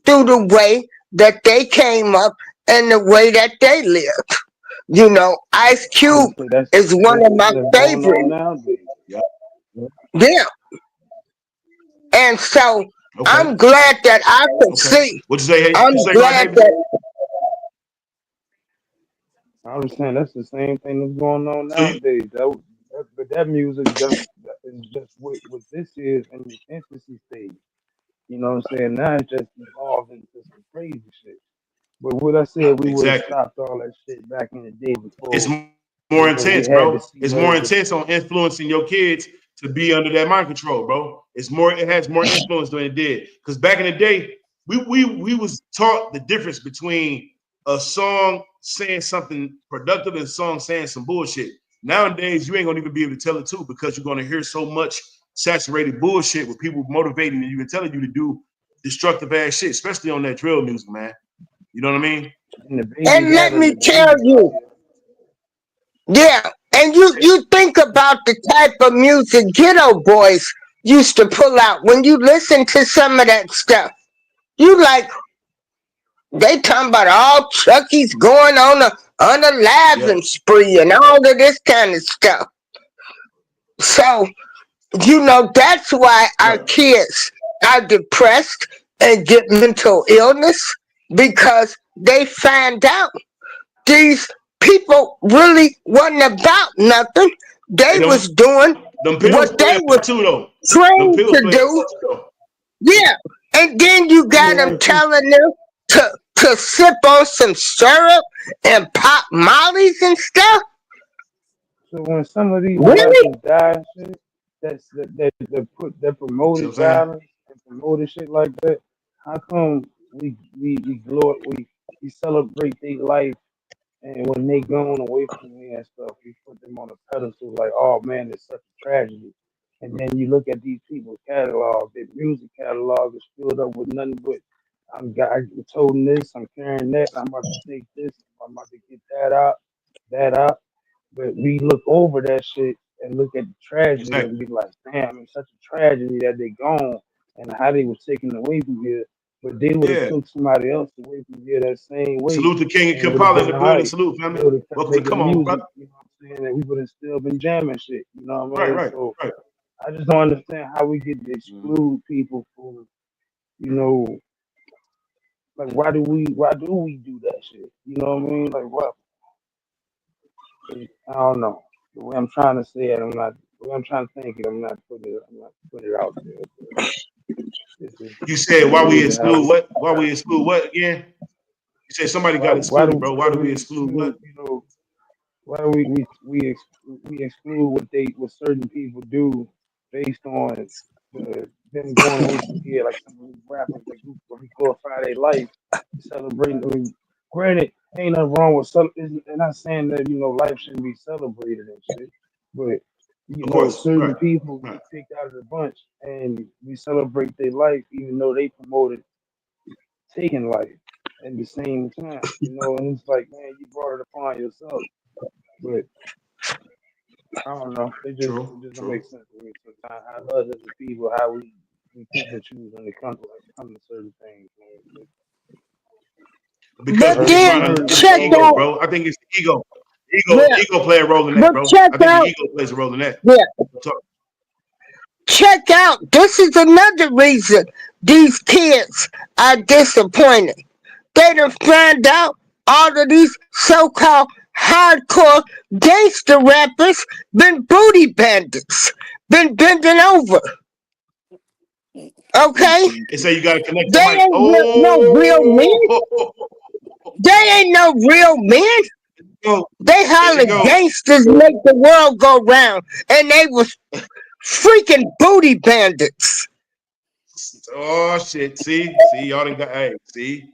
through the way that they came up and the way that they lived. Ice Cube Honestly, that's is one that's of my that's going on favorites. nowadays. Yeah. Yeah. And so Okay. I'm glad that I could Okay. see. What you say? Hey, I'm you say, Rod glad Davis? that I was saying that's the same thing that's going on So you nowadays. But that music that is just what this is in its infancy stage. You know what I'm saying? Now it's just evolved into some crazy shit. But what I said, we would have exactly. stopped all that shit back in the day It's before, more intense, we had bro. to It's see more her. intense on influencing your kids to be under that mind control, bro. It has more influence than it did. Because back in the day, we was taught the difference between a song saying something productive and a song saying some bullshit. Nowadays, you ain't gonna even be able to tell it too because you're gonna hear so much saturated bullshit with people motivating you and telling you to do destructive ass shit, especially on that drill music, man. You know what I mean? And and let me the tell babies out you, here. yeah, and you think about the type of music ghetto boys used to pull out when you listen to some of that stuff. You like they talking about all Chucky's going on a Yeah, laughing spree and all of this kind of stuff. So that's why our right. kids are depressed and get mental illness because they find out these people really wasn't about nothing. Hey, They was doing them pills what play they a was part too, though. Them trained pills to play a do. part too, though. Yeah. And then you Let got me them ask you telling something. them to sip on some syrup and pop mollies and stuff. So when some of these Really? rappers die and shit, that See promoted what I'm saying? violence and promoted shit like that, how come we celebrate their life, and when they gone away from me and stuff, we put them on a pedestal like, oh man, it's such a tragedy. And then you look at these people's catalog, their music catalog is filled up with nothing but I'm toting this, I'm carrying that, I'm about to take this, I'm about to get that out. But we look over that shit and look at the tragedy and Exactly. be like, damn, it's such a tragedy that they gone and how they was taken away from here. But they would have Yeah. took somebody else away from here that same way Salute to King and and would have Kampala in been the all building. right. Salute, They family. would have kept Welcome to making Come On, music, brother. you know what I'm saying? And we would have still been jamming shit, you know what I Right, mean? right, So right. I just don't understand how we get to Mhm. exclude people from, you know, like why do we do that shit? You know what I mean? Like what I don't know. The way I'm trying to say it, the way I'm trying to think it, I'm not putting it out there. But You it's said just why we weird how exclude what? Why we exclude what again? You said somebody got excluded, bro. Why why do do we we exclude what? exclude, why do we exclude what certain people do based on them going away from here, like some of these rappers that we glorify their life, celebrating. I mean, granted, ain't nothing wrong with and not saying that life shouldn't be celebrated and shit, but Of course, certain right, people right. get picked out of the bunch, and we celebrate their life even though they promoted taking life at the same time. And it's like, man, you brought it upon yourself, but I don't know. True, It just don't make true. sense to me sometimes. How us as a people, how we pick and choose when it comes to certain things, man. Because But we're Hurting, then trying to. hurting It's the the check ego, soul. out, bro. I think it's the ego. yeah, Ego play a role in that, but bro. check I think the out, ego plays a role in that. yeah, So, check out. This is another reason these kids are disappointed. They done find out all of these so-called hardcore gangster rappers been booty bandits, been bending over. Okay, they say you got to connect they the mic. ain't no real men. Oh, They ain't no real men. go. They There you holler go. gangsters make the world go round, and they was freaking booty bandits. Oh shit. See, y'all done got. Hey, see.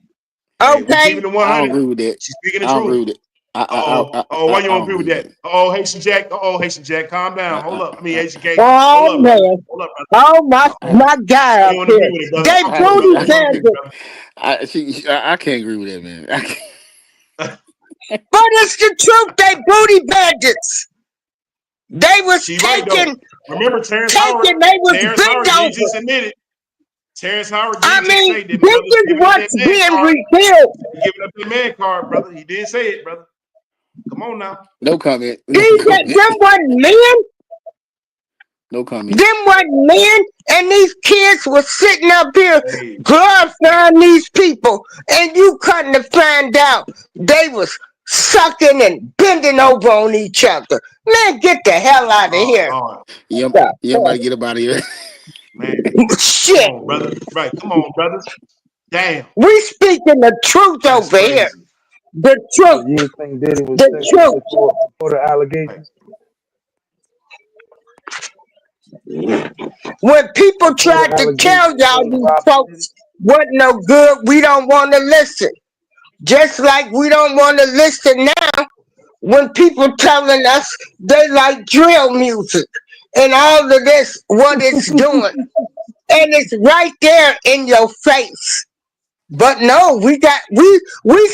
Hey, we Okay, keeping it I don't 100. agree with that. She's speaking the I don't agree truth. with it. Why you I don't don't agree with agree with that? that. Haitian Jack. Haitian Jack. Calm down. Hold up. I mean, Haitian K. Hold oh up, brother. man, Hold up, brother. oh my I, my guy Why up you don't agree here, with it, brother? they Talk to us, booty brother. Why I, you don't agree bandits. with I can't agree with that, man. I can't. it, But it's the truth. They booty bandits. They brother? was She right though. Remember Terrence Howard? They was Terrence bent Howard did over. just admit it. Terrence Howard I did just mean, say them this brothers is giving up their what's man being card. revealed. They giving up their man card, brother. He didn't say it, brother. Come on now. No comment. No comment. Them wasn't men. No comment. Them wasn't men. And these kids were sitting up here Hey, glorifying these people. And you couldn't to find out they was sucking and bending over on each other. Man, get the hell out of oh here. Lord, Yeah, Yeah, yeah, about to get up out of here. man. Come shit. on, brother. Right. Come on, brothers. Damn. We speaking the truth That's over here. crazy. The So truth. you didn't think Diddy was The sexy truth. before the Right. allegations? When people Before the tried to tell allegations y'all wasn't these popping, Diddy? folks wasn't no good, we don't want to listen. Just like we don't want to listen now when people telling us they like drill music and all of this, what it's doing. And it's right there in your face. But no, we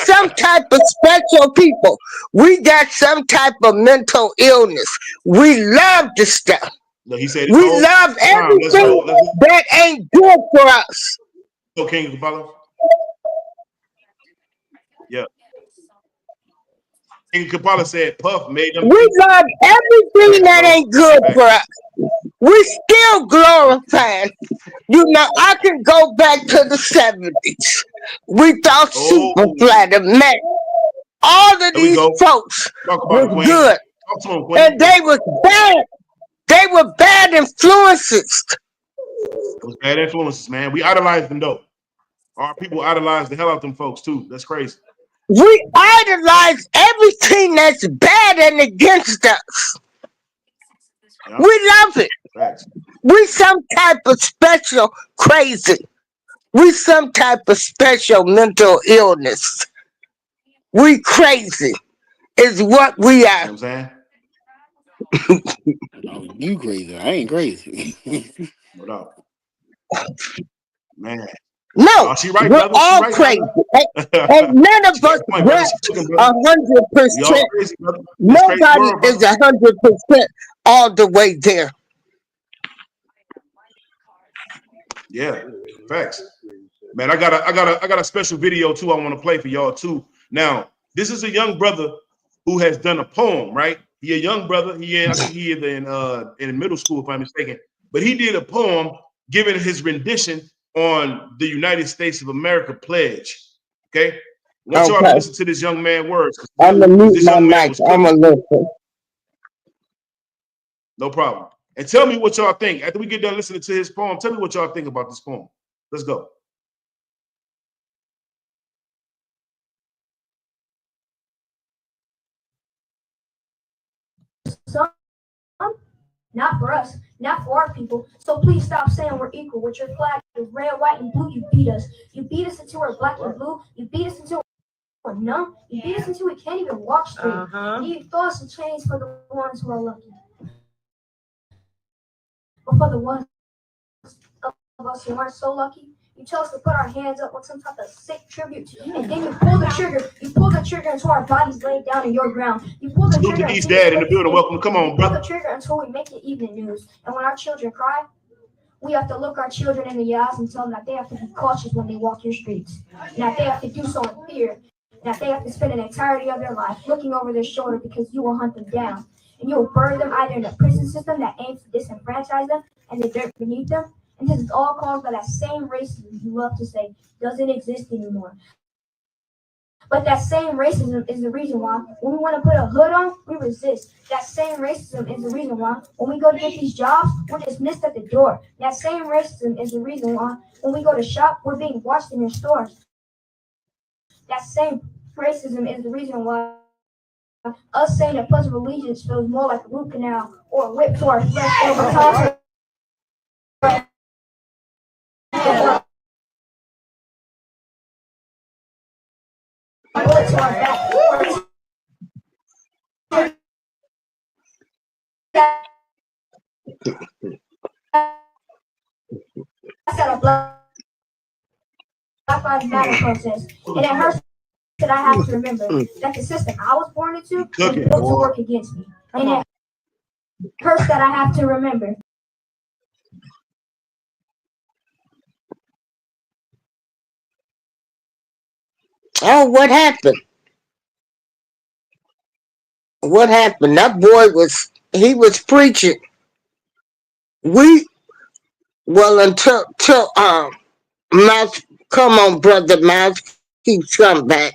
some type of special people. We got some type of mental illness. We love the stuff. No, he said it the We whole love time. Let's go. everything Let's that ain't good for us. go, King Kapala. Yeah. King Kapala said Puff made them We think. love everything Facts, that bro. ain't good for Facts. us. We still glorifying. I can go back to the 70s. We thought Oh, Superfly, the man, all of there we these go. folks Talk about was it, Queen. good. Talk to him, Queen. And they was bad. They were bad influences. It was bad influences, man. We idolized them though. Our people idolize the hell out of them folks too. That's crazy. We idolize everything that's bad and against us. Yeah. We love it. Facts. We some type of special crazy. We some type of special mental illness. We crazy is what we You are. know what I'm saying? Oh, you crazy? I ain't crazy. No doubt. Man. No, Oh, she right, we're brother. She all right, crazy. brother. And none She of got us a point, brother. She rap cooking, brother. hundred We all percent. crazy, brother. This crazy Nobody world, is brother. 100% all the way there. Yeah. Facts. Crazy shit. Man, I got a special video too I want to play for y'all too. Now, this is a young brother who has done a poem, right? He a young brother. I think he is in middle school, if I'm mistaken. But he did a poem giving his rendition on the United States of America pledge. Okay? I want y'all to Okay, listen to this young man's words I'm gonna because mute this my young man mic. was I'm cooking. gonna listen. No problem. And tell me what y'all think. After we get done listening to his poem, tell me what y'all think about this poem. Let's go. Some, not for us, not for our people. So please stop saying we're equal. With your flag of red, white, and blue, you beat us. You beat us until we're black and blue. You beat us until numb. You beat us until we can't even walk straight. And you throw us in chains for the ones who are lucky. But for the ones of us who aren't so lucky, you tell us to put our hands up with some type of sick tribute, and then you pull the trigger. You pull the trigger until our bodies lay down in your ground. You pull the Salute trigger to East until you Dad in clip the the building. skin. Welcome. Come You on, pull the brother. trigger until we make the evening news. And when our children cry, we have to look our children in the eyes and tell them that they have to be cautious when they walk your streets, and that they have to do so in fear, and that they have to spend an entirety of their life looking over their shoulder because you will hunt them down, and you will bury them either in a prison system that aims to disenfranchise them and the dirt beneath them. And this is all caused by that same racism you love to say doesn't exist anymore. But that same racism is the reason why when we want to put a hood on, we resist. That same racism is the reason why when we go to get these jobs, we're dismissed at the door. That same racism is the reason why when we go to shop, we're being watched in their stores. That same racism is the reason why us saying the Pledge of Allegiance feels more like a root canal or a whip to our flesh over time. Bullet to our back. That's at a Black Lives Matter protest. And it hurts that I have to remember that the system I was born into was Cooking, built to boy. work against me. And it hurts that I have to remember. Oh, what happened? What happened? That boy was preaching. We well until Mouth, come on, brother Mouth, keeps coming back.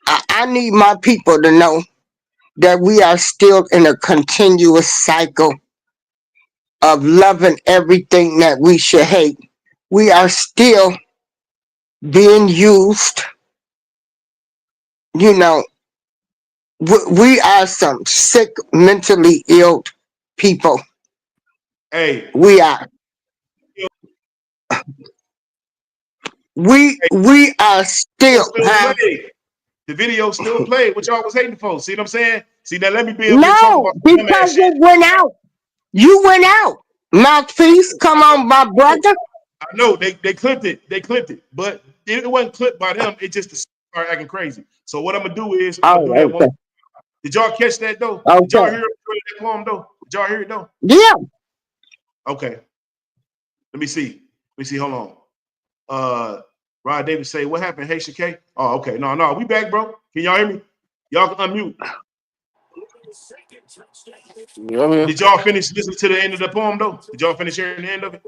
I need my people to know that we are still in a continuous cycle of loving everything that we should hate. We are still being used. You know, we are some sick, mentally ill people. Hey, We are. hey, We are video still, still huh? played. The video still played. What y'all was hating for? See what I'm saying? See, now let me be up here talking No, about some dumbass because shit. it went out. You went out. Mouthpiece, come on, my I know, brother. I know they clipped it. They clipped it. But it wasn't clipped by them. It just started acting crazy. So what I'm gonna do is I'm gonna do Oh, that one. okay. Did y'all catch that though? Did y'all Okay. hear that poem though? Did y'all hear it though? Yeah. Okay. Let me see. Let me see. Hold on. Rod Davis say, what happened? Hey, K? Oh, okay. No, we back, bro. Can y'all hear me? Y'all can unmute. You over here? Did y'all finish listening to the end of the poem though? Did y'all finish hearing the end of it?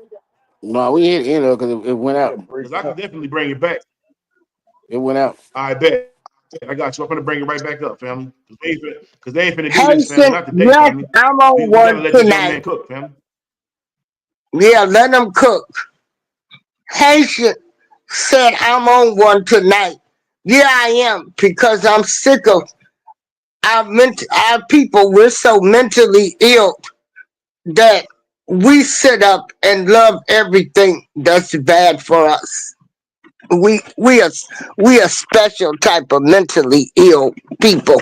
No, we ain't in there because it went out. Because I can definitely bring it back. It went out. I bet. I got you. I'm gonna bring it right back up, family. Because they ain't finna do this, family. Haitian, Not today, yes, family. I'm on We gotta one let this young tonight. man cook, family. Yeah, let them cook. Haitian said I'm on one tonight. Yeah, I am because I'm sick of our people. We're so mentally ill that we sit up and love everything that's bad for us. We we are we a special type of mentally ill people.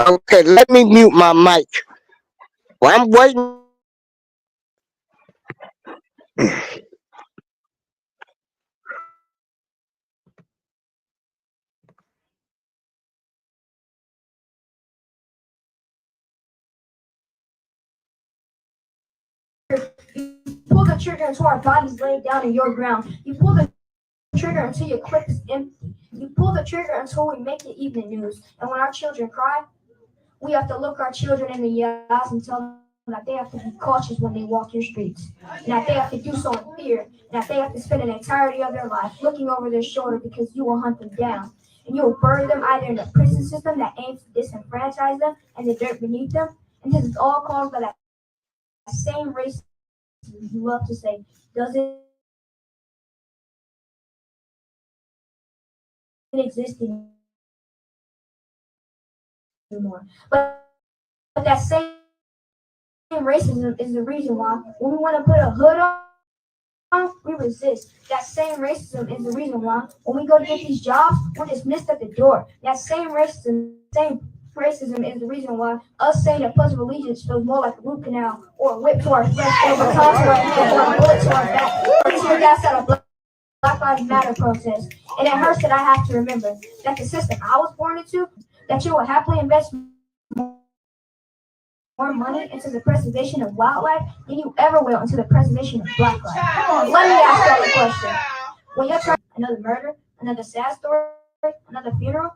Okay, let me mute my mic. Well, I'm waiting. You pull the trigger until our bodies lay down in your ground. You pull the trigger until your clip is empty. You pull the trigger until we make the evening news. And when our children cry, we have to look our children in the eyes and tell them that they have to be cautious when they walk your streets. And that they have to do so in fear. And that they have to spend an entirety of their life looking over their shoulder because you will hunt them down. And you will bury them either in a prison system that aims to disenfranchise them and the dirt beneath them. And this is all caused by that same racism you love to say doesn't exist anymore. But that same racism is the reason why when we want to put a hood on, we resist. That same racism is the reason why when we want to put a hood on, we resist. we resist. That same racism is the reason why when we go to get these jobs, we're dismissed at the door. That same racism is the reason why us saying the Pledge of Allegiance feels more like a root canal or a whip to our flesh or a baton to our head or a bullet to our back or tear gas at a Black Lives Matter protest. And it hurts that I have to remember that the system I was born into, that you will happily invest more money into the preservation of wildlife than you ever will into the preservation of Black life. Let me ask y'all a question. When you're trying another murder, another sad story, another funeral,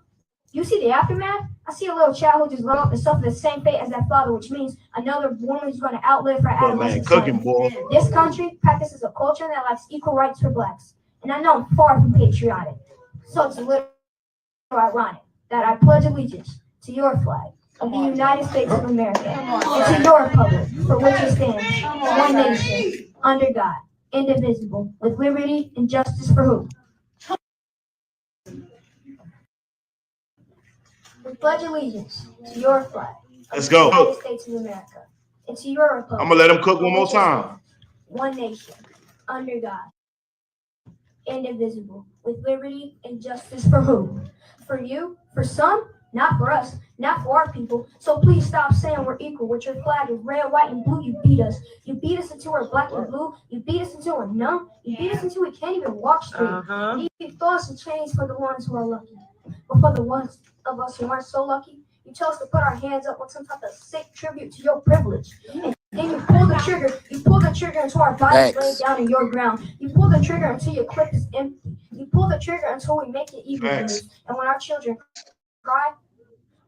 you see the aftermath? I see a little child who just grew up and suffered the same fate as that father, which means another woman is going to outlive her But man, adolescent cooking, son. boy. This country practices a culture that likes equal rights for blacks. And I know I'm far from patriotic. So it's a little ironic that I pledge allegiance to your flag of the United States of America and to your republic for which it stands, one nation, under God, indivisible, with liberty and justice for who? We pledge allegiance to your flag Let's of the United go. States of America and to your republic. I'm gonna let him cook one for more which it time. stands, one nation, under God, indivisible, with liberty and justice for who? For you, for some, not for us, not for our people. So please stop saying we're equal. With your flag of red, white, and blue, you beat us. You beat us until we're black and blue. You beat us until we're numb. You beat us until we can't even walk straight. And you throw us in chains for the ones who are lucky. But for the ones of us who aren't so lucky, you chose to put our hands up with some type of sick tribute to your privilege. And then you pull the trigger until our bodies lay down in your ground. You pull the trigger until your clip is empty. You pull the trigger until we make it even Facts. news. And when our children cry,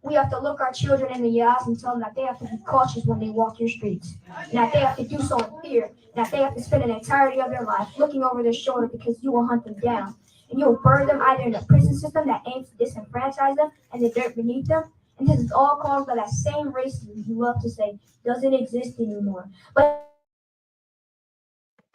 we have to look our children in the eyes and tell them that they have to be cautious when they walk your streets. And that they have to do so in fear. And that they have to spend an entirety of their life looking over their shoulder because you will hunt them down. And you will burn them either in a prison system that aims to disenfranchise them and the dirt beneath them. And this is all caused by that same racism you love to say doesn't exist anymore. But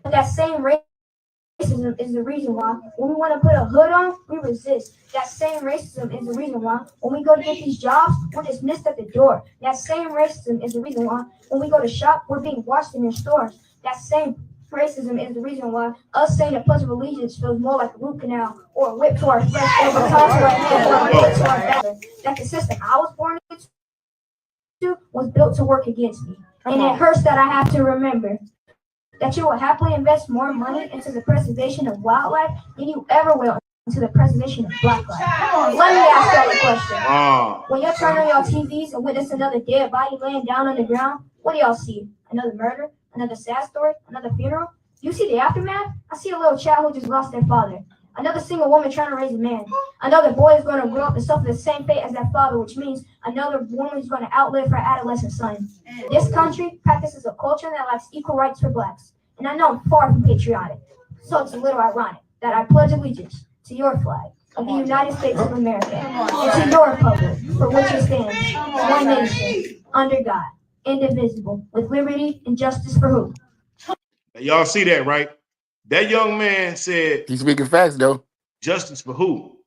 that same racism is the reason why when we want to put a hood on, we resist. That same racism is the reason why when we go to get these jobs, we're dismissed at the door. That same racism is the reason why when we go to shop, we're being watched in your stores. That same racism is the reason why us saying the Pledge of Allegiance feels more like a root canal or a whip to our flesh or a baton to our head or a bullet to our back. That the system I was born into was built to work against me. And it hurts that I have to remember that you will happily invest more money into the preservation of wildlife than you ever will into the preservation of Black life. Let me ask y'all a question. When you turn on your TVs and witness another dead body laying down on the ground, what do y'all see? Another murder? Another sad story? Another funeral? You see the aftermath? I see a little child who just lost their father. Another single woman trying to raise a man. Another boy is going to grow up and suffer the same fate as that father, which means another woman is going to outlive her adolescent son. This country practices a culture that likes equal rights for blacks. And I know I'm far from patriotic. So it's a little ironic that I pledge allegiance to your flag of the United States of America and to your republic for which it stands, one nation, under God, indivisible, with liberty and justice for who? Y'all see that, right? That young man said, He's speaking facts though. justice for who?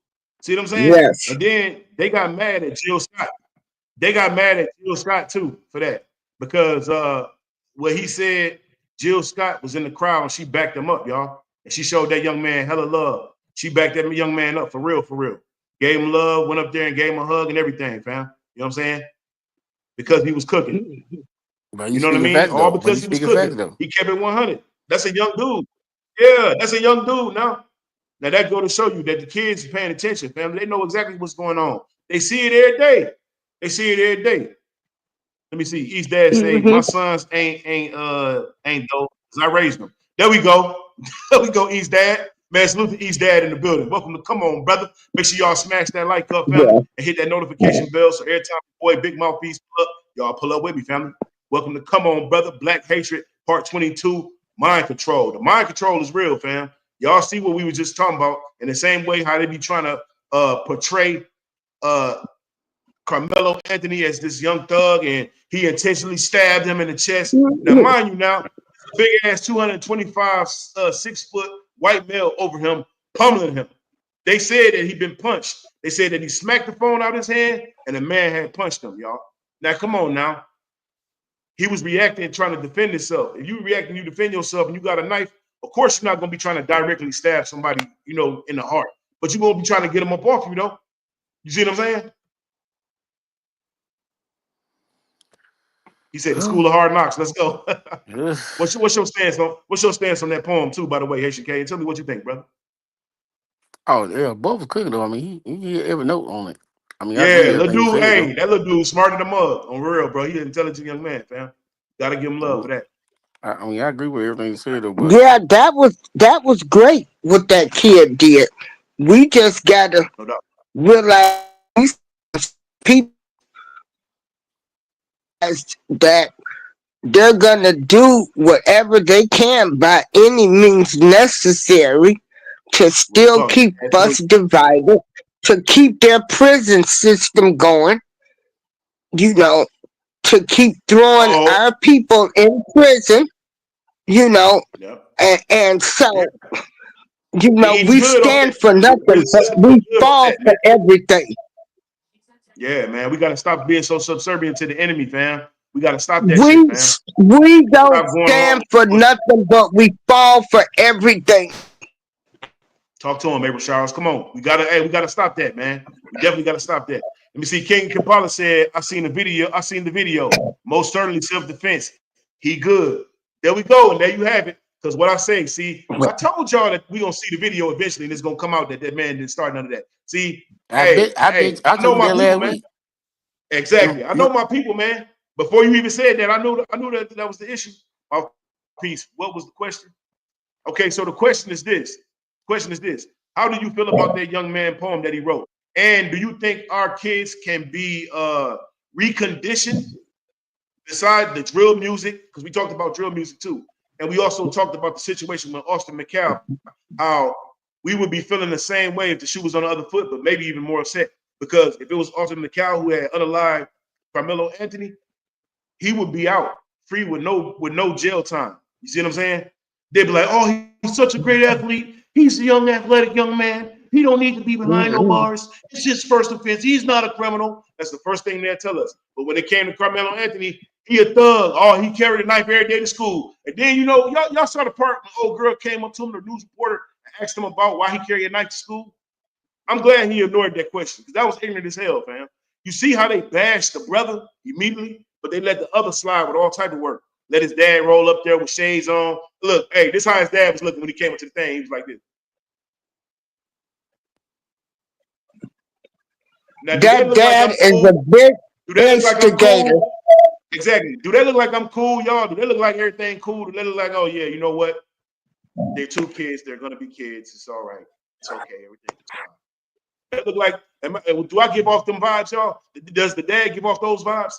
See what I'm saying? Yes. And then they got mad at Jill Scott. They got mad at Jill Scott too for that because what he said, Jill Scott was in the crowd and she backed him up, y'all. And she showed that young man hella love. She backed that young man up for real, for real. Gave him love, went up there and gave him a hug and everything, fam. You know what I'm saying? Because he was cooking. But You know what I mean? All because he was cooking. He kept it 100. That's a young dude. Yeah, that's a young dude now. Now that go to show you that the kids are paying attention, family. They know exactly what's going on. They see it every day. They see it every day. Let me see. East dad say my sons ain't dope because I raised them. There we go. There we go, East dad. Man, salute to East dad in the building. Welcome to Come On, brother. Make sure y'all smash that like up, family, and hit that notification bell so every time boy Big Mouthpiece pull up, y'all pull up with me, family. Welcome to Come On, brother. Black Hatred, part 22. Mind control. The mind control is real, fam. Y'all see what we were just talking about in the same way how they be trying to portray Carmelo Anthony as this young thug and he intentionally stabbed him in the chest. Now, mind you, now big ass 225 6-foot white male over him, pummeling him. They said that he'd been punched. They said that he smacked the phone out of his hand and the man had punched him, y'all. Now, come on now. He was reacting, trying to defend himself. If you react and you defend yourself and you got a knife Of course, you're not gonna be trying to directly stab somebody, in the heart, but you're gonna be trying to get them up off you, though. You see what I'm saying? He said the school of hard knocks. Let's go. What's your stance on that poem too? By the way, Haitian K, tell me what you think, brother. Oh yeah, both was cooking though. I mean, he hear every note on it. I mean, I agree Yeah, with little everything he dude. said Hey, though. that little dude smarter than mug on real, bro. He an intelligent young man, fam. Gotta give him love for that. I mean, I agree with everything he said though. But Yeah, that was great what that kid did. We just gotta No doubt. realize people that they're gonna do whatever they can by any means necessary to Real still talk. keep That's us it. divided, to keep their prison system going, you know, to keep throwing Oh, our people in prison, you know, yeah, and so, yeah. And he's we good on that. stand for The prison nothing, but system is we good on fall that, for man. everything. Yeah, man. We gotta stop being so subservient to the enemy, fam. We gotta stop that We shit, fam. we don't Stop going stand along for with it. nothing, but we fall for everything. Talk to him, April Showers. Come on. We gotta stop that, man. We definitely gotta stop that. Let me see. King Kampala said, I seen the video. I seen the video. Most certainly self-defense. He good. There we go. And there you have it. Because what I say, see, I told y'all that we gonna see the video eventually, and it's gonna come out that that man didn't start none of that. See, I I know told you my that people, last man. week. Exactly. I know my people, man. Before you even said that, I knew that was the issue. Mouthpiece. What was the question? Okay, so the question is this. Question is this. How do you feel about that young man poem that he wrote? And do you think our kids can be reconditioned beside the drill music? Because we talked about drill music too. And we also talked about the situation with Austin McCall, how we would be feeling the same way if the shoe was on the other foot, but maybe even more upset. Because if it was Austin McCall who had unalived Carmelo Anthony, he would be out free with no jail time. You see what I'm saying? They'd be like, "Oh, he's such a great athlete. He's a young athletic young man. He don't need to be behind no bars. It's his first offense. He's not a criminal." That's the first thing they'll tell us. But when it came to Carmelo Anthony, he a thug. Oh, he carried a knife every day to school. And then y'all saw the part when the old girl came up to him, the news reporter, and asked him about why he carried a knife to school. I'm glad he ignored that question because that was ignorant as hell, fam. You see how they bashed the brother immediately, but they let the other slide with all type of work. Let his dad roll up there with shades on. Look, hey, this how his dad was looking when he came up to the thing. He was like this. Now, do they That look like dad I'm is a cool? big Do they look like I'm instigator. cool? Exactly. Do they look like I'm cool, y'all? Do they look like everything cool? Do they look like, oh yeah, you know what? They're two kids. They're gonna be kids. It's all right. It's okay. Everything is fine. That look like? Do I give off them vibes, y'all? Does the dad give off those vibes?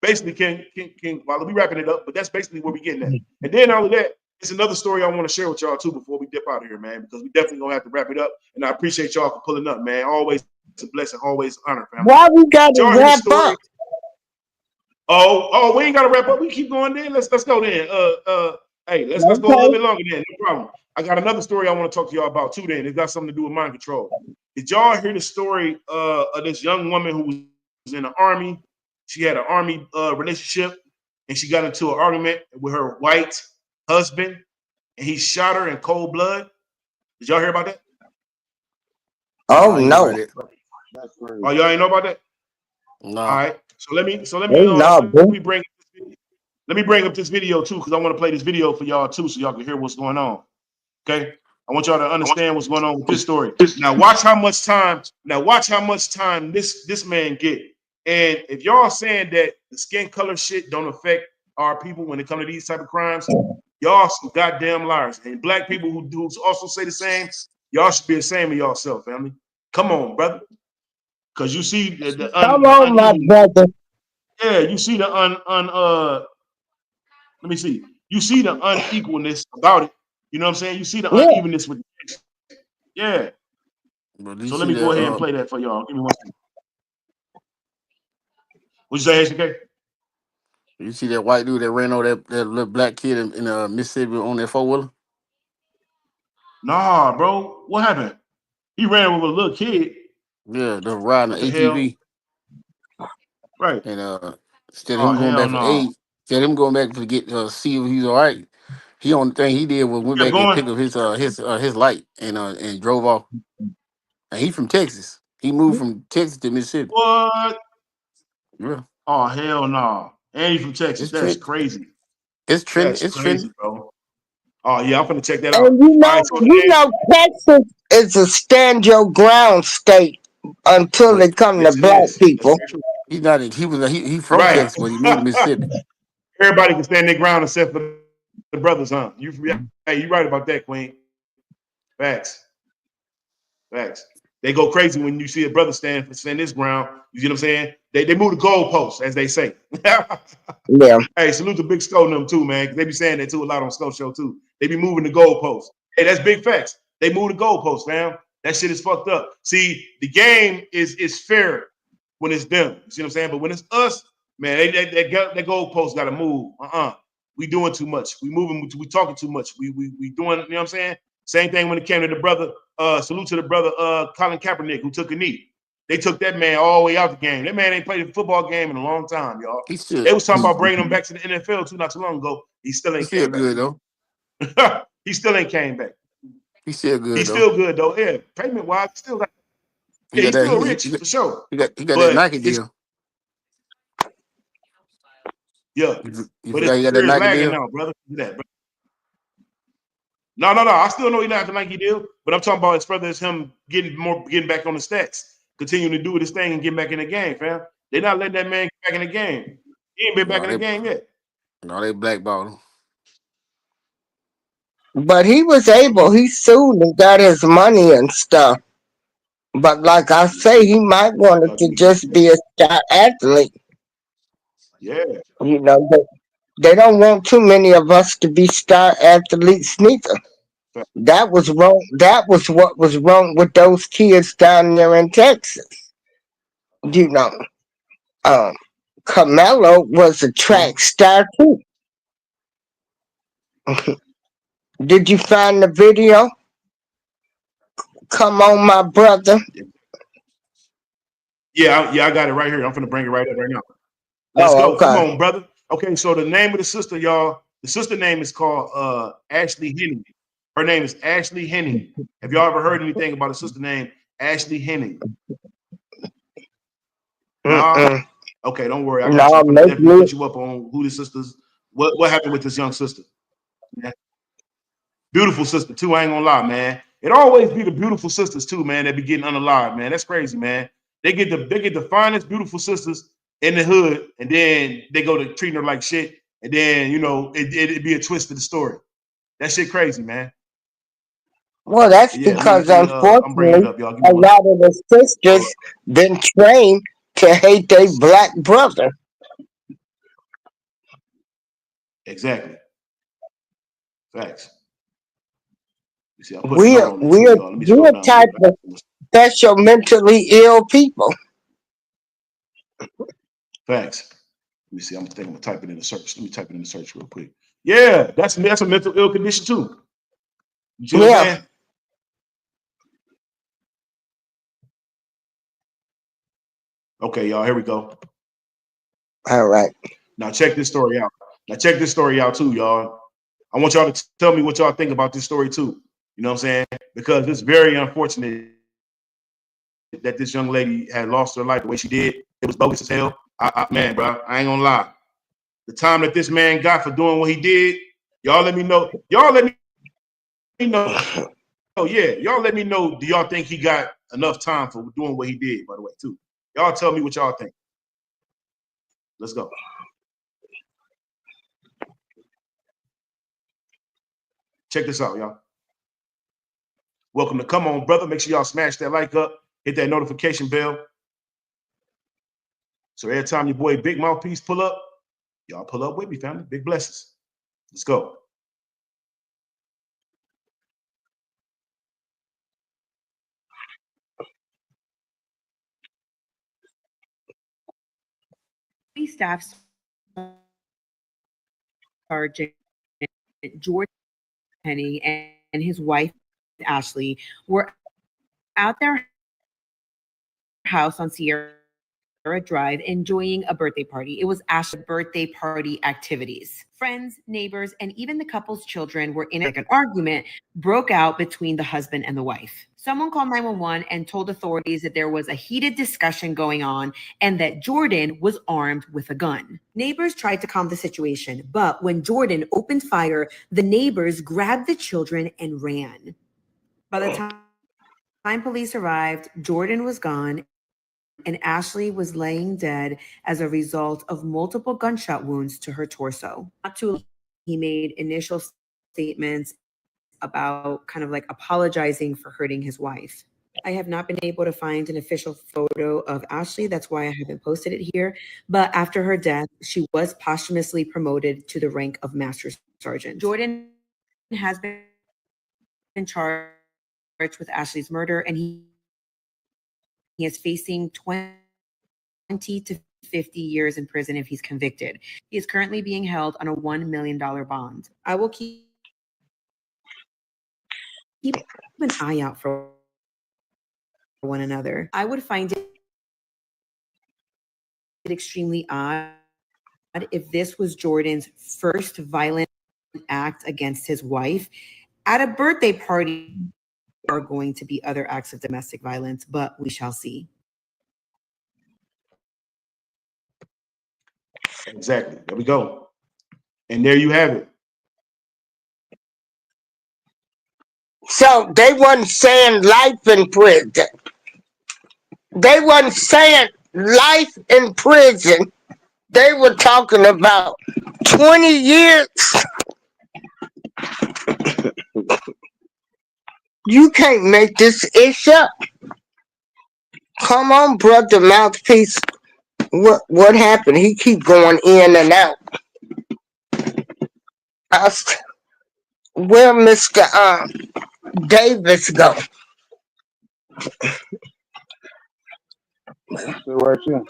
Basically, King, while we wrapping it up, but that's basically where we getting at. And then all of that, it's another story I want to share with y'all too before we dip out of here, man, because we definitely gonna have to wrap it up. And I appreciate y'all for pulling up, man. Always a blessing, always an honor, family. Why we Did gotta y'all hear the wrap story? up? Oh, we ain't gotta wrap up. We keep going then. Let's go then. Hey, let's go a little Okay. bit longer then. No problem. I got another story I want to talk to y'all about too. Then it's got something to do with mind control. Did y'all hear the story of this young woman who was in the army? She had an army relationship, and she got into an argument with her white husband, and he shot her in cold blood. Did y'all hear about that? Oh No, I ain't know about no. it. That's Oh, crazy. y'all ain't know about that? All No. right. So Hey no, let me bro. bring up this video too, because I want to play this video for y'all too, so y'all can hear what's going on. Okay. I want y'all to understand what's going on with this story. Now watch how much time. Now watch how much time this man get. And if y'all saying that the skin color shit don't affect our people when it comes to these type of crimes, y'all some goddamn liars. And black people who do also say the same, y'all should be ashamed of yourself, family. Come on, brother. Because you see Come the on, my uneven. brother. Yeah, you see the let me see. You see the unequalness about it. You know what I'm saying? You see the Yeah. unevenness with this. Yeah. But do you So let see me go that ahead and play that for y'all. Give me one second. What you say, HK? white dude that ran over that little black kid in Mississippi on that four wheeler? Nah, bro. What happened? He ran with a little kid. Yeah, the riding What the the hell? ATV Right. and instead of Oh him going hell back for no. aid, instead of him going back to get see if he's all right. He only thing he did was went Kept back and going. picked up his light and drove off. And he from Texas. He moved from Texas to Mississippi. What? Yeah, Oh hell no! And he from Texas. it's That's trend. crazy. It's trending. That's It's crazy, trending. bro. Oh yeah, I'm gonna check that out. And All right, so the you name. know, Texas is a stand your ground state until But they come to Yes, it black is. That's people. very true. he's not. He from Right. Texas, but he moved to Mississippi. Everybody can stand their ground except for the brothers, huh? Hey, you right about that, Queen. Facts. Facts. They go crazy when you see a brother stand this ground. You see what I'm saying? They move the goalposts, as they say. Yeah. Hey, salute to Big Sco and them too, man. 'Cause they be saying that too a lot on Sco Show too. They be moving the goalposts. Hey, that's big facts. They move the goalposts, fam. That shit is fucked up. See, the game is fair when it's them. You see what I'm saying? But when it's us, man, that goalpost got to move. We doing too much. We moving. We talking too much. We doing. You know what I'm saying? Same thing when it came to the brother. Salute to the brother Colin Kaepernick who took a knee. They took that man all the way out the game. That man ain't played a football game in a long time, y'all. He still They was talking about bringing him back to the NFL too not too long ago. He still he's ain't still came good though. back. He still ain't came back. He's still good He's though. still good though. Yeah, payment wise, still got. He Yeah, got he's that. still rich for sure. He got that But Nike it's deal. yeah, You but his forgot he got that career is Nike lagging deal. now, brother. Do that, bro. No. I still know he's not the Nike deal, but I'm talking about as further as him getting back on the stats, continuing to do his thing and getting back in the game, fam. They're not letting that man get back in the game. He ain't been back No, in the game yet. they blackballed him. But he was able, he sued and got his money and stuff. But like I say, he might want it Y'all give to me green. just be a star athlete. Yeah, You know, they don't want too many of us to be star athletes neither. That was wrong. That was what was wrong with those kids down there in Texas. You know, um, Carmelo was a mhm. track star too. Did you find the video? Come on, my brother. Yeah, I got it right here. I'm gonna bring it right up right now. Let's Oh, go. Come okay. on, brother. Okay, so the name of the sister, y'all, the sister name is called Ashley Henning. Her name is Ashley Henning. Have y'all ever heard anything about a sister named Ashley Henning? Nah? Mm-mm. Okay, don't worry. I got you. No, I'm gonna make definitely me. put you up on who the sisters, what happened with this young sister. Yeah. Beautiful sister, too. I ain't gonna lie, man. It always be the beautiful sisters, too, man, that be getting unalive, man. That's crazy, man. They get the finest, beautiful sisters in the hood, and then they go to treating her like shit, and then it'd be a twist to the story. That shit crazy, man. Well, that's Yeah, because I'm bringing it unfortunately, up, y'all. Give me a one. lot of the Hold sisters up. been trained to hate their black brother. Exactly. Facts. You see, I'm putting a note We're on it too, we're y'all. Let me scroll we're down a little type bit. of special mentally ill people. Facts. Let me see. I'm gonna type it in the search. Let me type it in the search real quick. Yeah, that's a mental ill condition too. You see what I'm Yeah. saying? Okay, y'all. Here we go. All right. Now check this story out. Now check this story out too, y'all. I want y'all to tell me what y'all think about this story too. You know what I'm saying? Because it's very unfortunate that this young lady had lost her life the way she did. It was bogus as hell. Man, bro, I ain't gonna lie. The time that this man got for doing what he did, y'all let me know. Y'all let me know. Oh yeah, y'all let me know. Do y'all think he got enough time for doing what he did? By the way, too. Y'all tell me what y'all think. Let's go. Check this out, y'all. Welcome to Come On, Brother. Make sure y'all smash that like up, hit that notification bell. So every time your boy Big Mouthpiece pull up, y'all pull up with me, family. Big blessings. Let's go. Staff Sergeant George Penny and his wife Ashley were out their house on Sierra Drive enjoying a birthday party. It was Ashley's birthday party activities. Friends, neighbors, and even the couple's children were in an argument broke out between the husband and the wife. Someone called 911 and told authorities that there was a heated discussion going on and that Jordan was armed with a gun. Neighbors tried to calm the situation, but when Jordan opened fire, the neighbors grabbed the children and ran. By the time police arrived, Jordan was gone and Ashley was laying dead as a result of multiple gunshot wounds to her torso. Not too long, he made initial statements about kind of like apologizing for hurting his wife. I have not been able to find an official photo of Ashley. That's why I haven't posted it here. But after her death, she was posthumously promoted to the rank of Master Sergeant. Jordan has been charged with Ashley's murder, and he is facing 20 to 50 years in prison if he's convicted. He is currently being held on a $1 million bond. I will keep an eye out for one another. I would find it extremely odd if this was Jordan's first violent act against his wife at a birthday party. Are going to be other acts of domestic violence, but we shall see. Exactly. There we go. And there you have it. So they wasn't saying life in prison. They wasn't saying life in prison. They were talking about 20 years. You can't make this ish up. Come on, brother Mouthpiece. What happened? He keep going in and out. Where Mr. Davis go? Still right here.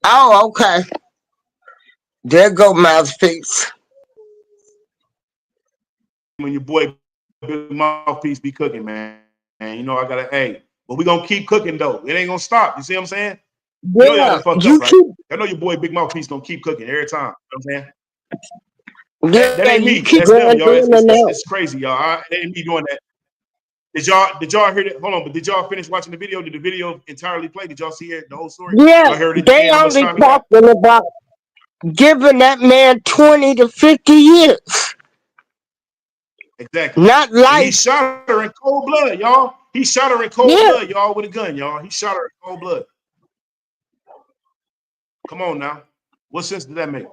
Oh, okay. There go Mouthpiece. When your boy Big Mouthpiece be cooking, man. And you know I gotta, hey, but we gonna keep cooking though. It ain't gonna stop. You see what I'm saying? You know y'all done fucked up, right? I know your boy Big Mouthpiece gonna keep cooking every time. You know what I'm saying? That ain't me. That's them, y'all. It's crazy, y'all. That ain't me doing that. Did y'all hear that? Hold on, but did y'all finish watching the video? Did the video entirely play? Did y'all see it, the whole story? Yeah, y'all heard it they only talking about giving that man 20 to 50 years. Exactly. Not life. He shot her in cold blood, y'all. He shot her in cold blood, y'all, with a gun, y'all. He shot her in cold blood. Come on now. What sense does that make? Let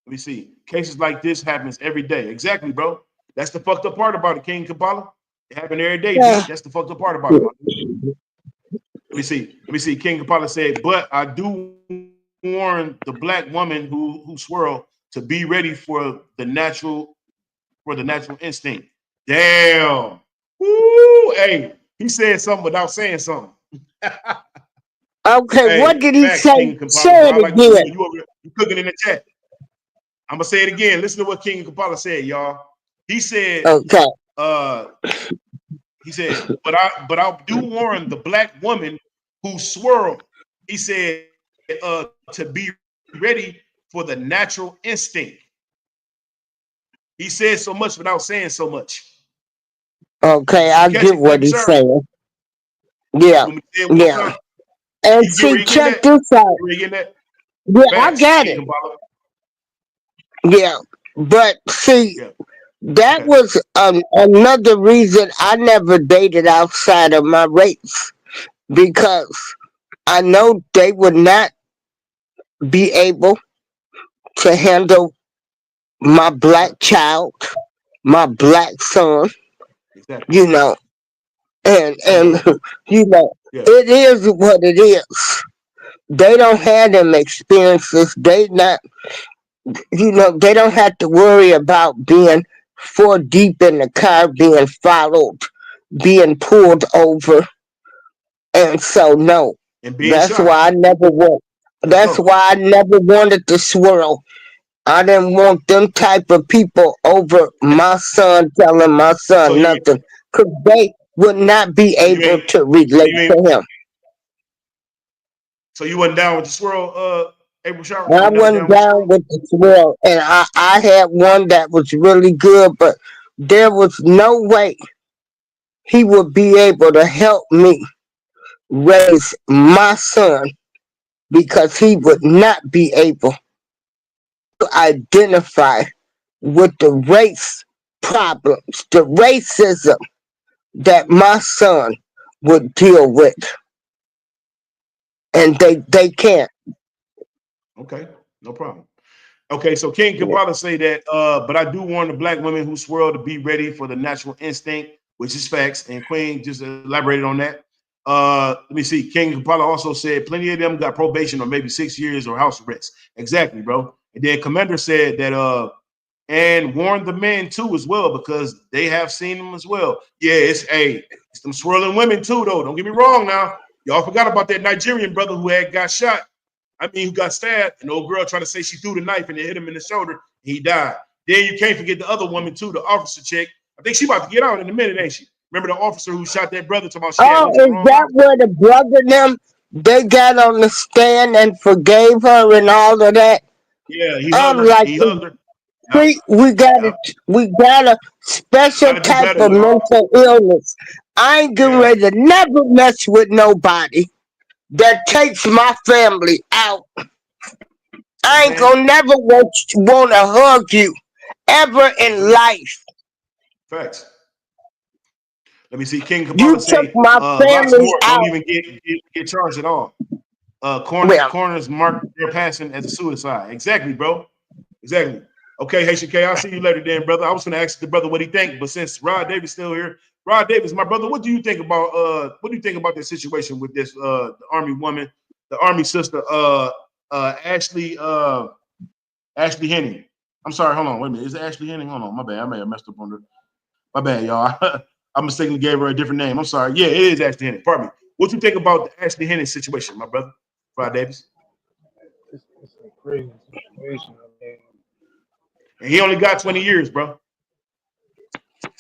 me see. Cases like this happens every day. Exactly, bro. That's the fucked up part about it, King Kampala. It happened every day. Yeah. That's the fucked up part about it. Let me see. King Kampala said, but I do warn the black woman who swirl to be ready for the natural instinct. Damn. Woo, hey, he said something without saying something. Okay, hey, what did he say? Say it again. You cooking in the chat. I'm gonna say it again. Listen to what King Kampala said, y'all. He said, okay. He said, but I do warn the black woman who swirl. He said, to be ready for the natural instinct. He said so much without saying so much. Okay, I get what he's saying. Yeah, yeah. And see, check this out. Yeah, I got it. Yeah, but see, that was another reason I never dated outside of my race, because I know they would not be able to handle my black child, my black son, you know, and you know, it is what it is. They don't have them experiences. They not, you know, they don't have to worry about being 4 deep in the car, being followed, being pulled over. And so, no, that's shot. Why I never want. That's why I never wanted to swirl. I didn't want them type of people over my son, telling my son nothing, because they would not be able to relate to him. So you wasn't down with the swirl, April Shower? You I were never went down with the down swirl? with the swirl, and I had one that was really good, but there was no way he would be able to help me raise my son because he would not be able to identify with the race problems, the racism that my son would deal with, and they can't. Okay, no problem. Okay, so King Kampala say that, but I do warn the black women who swirl to be ready for the natural instinct, which is facts. And Queen just elaborated on that. Let me see. King Kampala also said plenty of them got probation or maybe 6 years or house arrest. Exactly, bro. And then Commander said that and warn the men too as well because they have seen them as well. Yeah, it's them swirling women too, though. Don't get me wrong now. Y'all forgot about that Nigerian brother who had got shot. I mean, who got stabbed, and the old girl tried to say she threw the knife and it hit him in the shoulder, and he died. Then you can't forget the other woman too, the officer chick. I think she about to get out in a minute, ain't she? Remember the officer who shot that brother talking about she had Oh, went to the is wrong that house? where the brother them they got on the stand and forgave her and all of that? Yeah, he hugged I'm her. like, He hugged her. Yep, we yep. got a special Gotta do type better, of y'all. mental illness. I ain't getting Yeah, ready to never mess with nobody that takes my family out. you know what I'm I ain't saying? gonna never want to hug you ever in Mm-hmm. life. Facts. Let me see. King You Kabbalah took say, my lots family more don't out. even get charged at all. Well, Corners mark their passing as a suicide. Exactly, bro. Exactly. Okay, Haitian K, I'll see you later then, brother. I was gonna ask the brother what he think, but since Rod Davis still here, Rod Davis, my brother, what do you think about this situation with this the army woman, the army sister, Ashley Henning? I'm sorry, hold on, wait a minute. Is it Ashley Henning? Hold on, my bad. I may have messed up on her. My bad, y'all. I mistakenly gave her a different name. I'm sorry. Yeah, it is Ashley Henning. Pardon me. What you think about the Ashley Henning situation, my brother? Rod Davis. It's a crazy situation. I mean, And he only got 20 years, bro.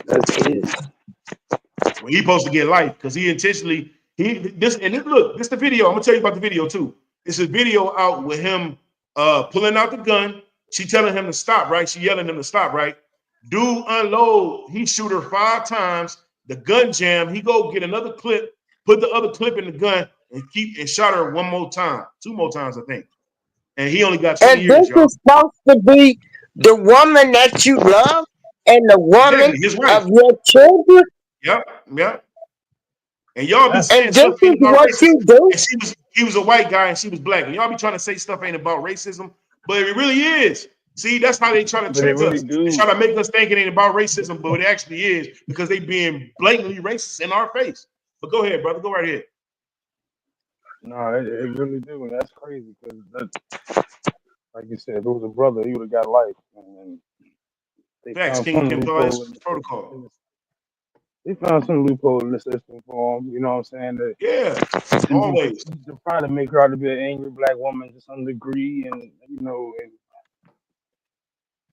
that's it. When he supposed to get life because he intentionally look, this the video. I'm gonna tell you about the video too. It's a video out with him pulling out the gun. She telling him to stop, right? She yelling him to stop, right? Dude unload, he shoot her 5 times, the gun jam, he go get another clip, put the other clip in the gun and shot her one more time, 2 more times, I think. And he only got 20 and this years, y'all. is supposed to be the woman that you love and the woman Exactly, his wife. of your children, Yep, yep. And y'all be That's saying and this stuff is ain't about what racism. you do. And he was a white guy and she was black. And y'all be trying to say stuff ain't about racism, but it really is. See, that's how they try to but it trick really us. They do. try to make us think it ain't about racism, but it actually is because they being blatantly racist in our face. But go ahead, brother. Go right ahead. No, it really do, and that's crazy because like you said, if it was a brother, he would have got life, and they Facts. found King some Kim loophole Class protocol. they found some loophole in the system for him. You know what I'm saying? That Yeah, and always. to try to make her out to be an angry black woman to some degree, and and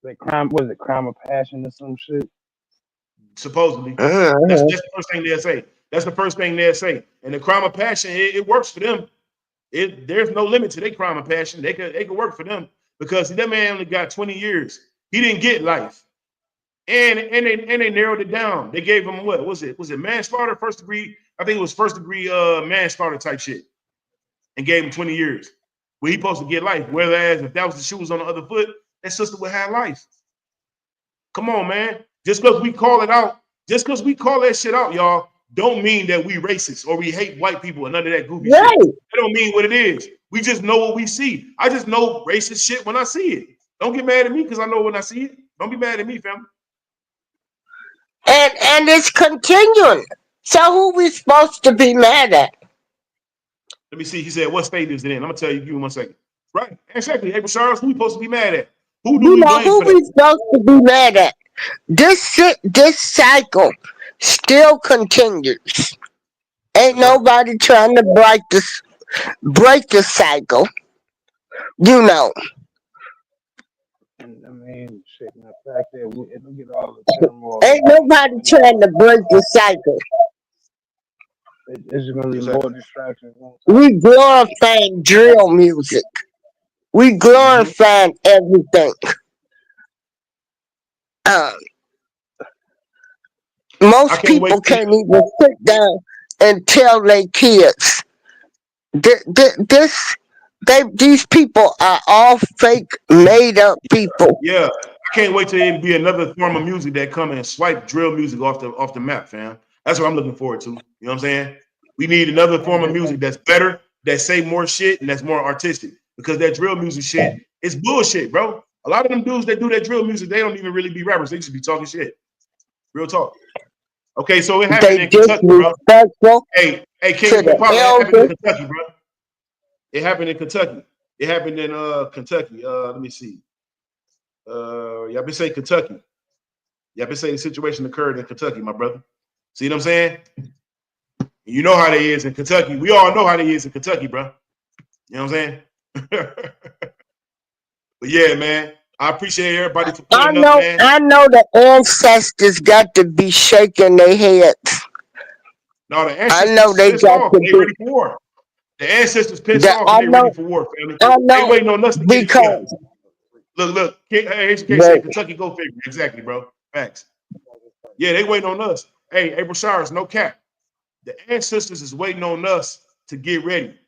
that crime was it crime of passion or some shit. Supposedly. Mhm. That's the first thing they'll say. That's the first thing they'll say. And the crime of passion, it works for them. There's no limit to their crime of passion. They could work for them because that man only got 20 years. He didn't get life. And they narrowed it down. They gave him what was it? Was it manslaughter, first degree? I think it was first degree manslaughter type shit, and gave him 20 years. Where he supposed to get life. Whereas if that was the shoes on the other foot, that sister would have life. Come on, man. Just because we call it out, just because we call that shit out, y'all, don't mean that we racist or we hate white people and none of that goofy shit. Right. That don't mean what it is. We just know what we see. I just know racist shit when I see it. Don't get mad at me because I know when I see it. Don't be mad at me, fam. And it's continuing. So who we supposed to be mad at? Let me see. He said, what state is it in? I'm gonna tell you. Give me 1 second. Right. Exactly. Hey, Charles, who we supposed to be mad at? Who do You we know blame who for that? we supposed to be mad at? This cycle still continues. Ain't That's right. nobody trying to break the cycle. You know. And I mean, shit. And the fact that look at all the turmoil Ain't going nobody on. trying to break the cycle. It's gonna be Exactly. more distractions on top of We each other. glorifying drill music. We Hmm. glorifying everything. Uh, I most can't wait people to. can't even sit down and tell their kids this. These people are all fake, made up people. Yeah, I can't wait till it be another form of music that come and swipe drill music off the map, fam. That's what I'm looking forward to. You know what I'm saying? We need another form of music And that's better, that say more shit, and that's more artistic. Because that drill music shit is bullshit, bro. A lot of them dudes that do that drill music, they don't even really be rappers. They just be talking shit. Real talk. Okay, so it happened They in Kentucky, bro. disrespectful Hey, to King the Impala, it happened in elders. Kentucky, bro. It happened in Kentucky. It happened in Kentucky. Let me see. Y'all been say Kentucky. Y'all been say the situation occurred in Kentucky, my brother. See what I'm saying? You know how they is in Kentucky. We all know how they is in Kentucky, bro. You know what I'm saying? But yeah, man, I appreciate everybody for pulling up, man. I know the ancestors got to be shaking their heads. No, the I know ancestors they pissed got off. to They be. ready for war. The ancestors pissed That off and they ready for war, family. I They know waiting on us to get it together. because Look. Hey, HK the said Kentucky go figure. Exactly, bro. Facts. Yeah, they waiting on us. Hey, April Showers, no cap. The ancestors is waiting on us to get ready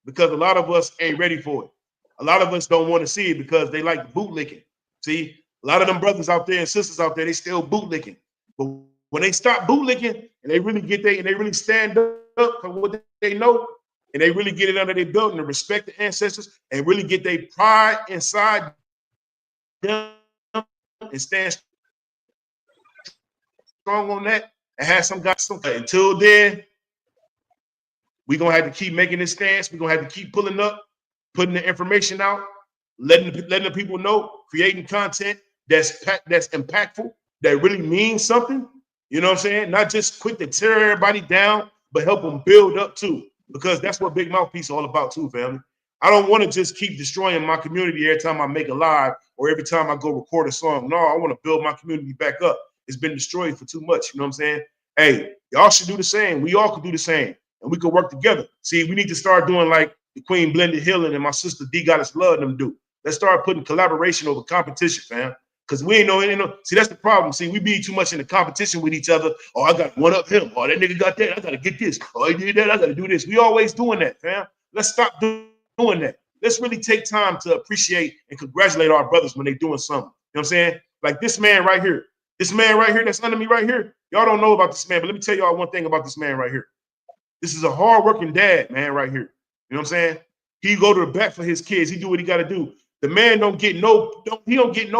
because a lot of us ain't ready for it. A lot of us don't want to see it because they like bootlicking. See, a lot of them brothers out there and sisters out there, they still bootlicking. But when they stop bootlicking and they really get and they really stand up for what they know, and they really get it under their belt and respect the ancestors and really get their pride inside them and stand strong on that and have some guys. Until then, we're gonna have to keep making this stance. We're gonna have to keep pulling up, putting the information out, letting the people know, creating content that's impactful, that really means something. You know what I'm saying? Not just quick to tear everybody down, but help them build up too. Because that's what Big Mouthpiece is all about too, family. I don't want to just keep destroying my community every time I make a live or every time I go record a song. No, I want to build my community back up. It's been destroyed for too much. You know what I'm saying? Hey, y'all should do the same. We all could do the same. And we could work together. See, we need to start doing like the Queen Blended Healing and my sister D Goddess Love them do. Let's start putting collaboration over competition, fam. Because we ain't no. See, that's the problem. See, we be too much in the competition with each other. Oh, I got one up him. Oh, that nigga got that. I gotta get this. Oh, he did that. I gotta do this. We always doing that, fam. Let's stop doing that. Let's really take time to appreciate and congratulate our brothers when they're doing something. You know what I'm saying? Like this man right here. This man right here that's under me right here. Y'all don't know about this man, but let me tell y'all one thing about this man right here. This is a hardworking dad, man, right here. You know what I'm saying? He go to the bat for his kids. He do what he got to do. The man don't get no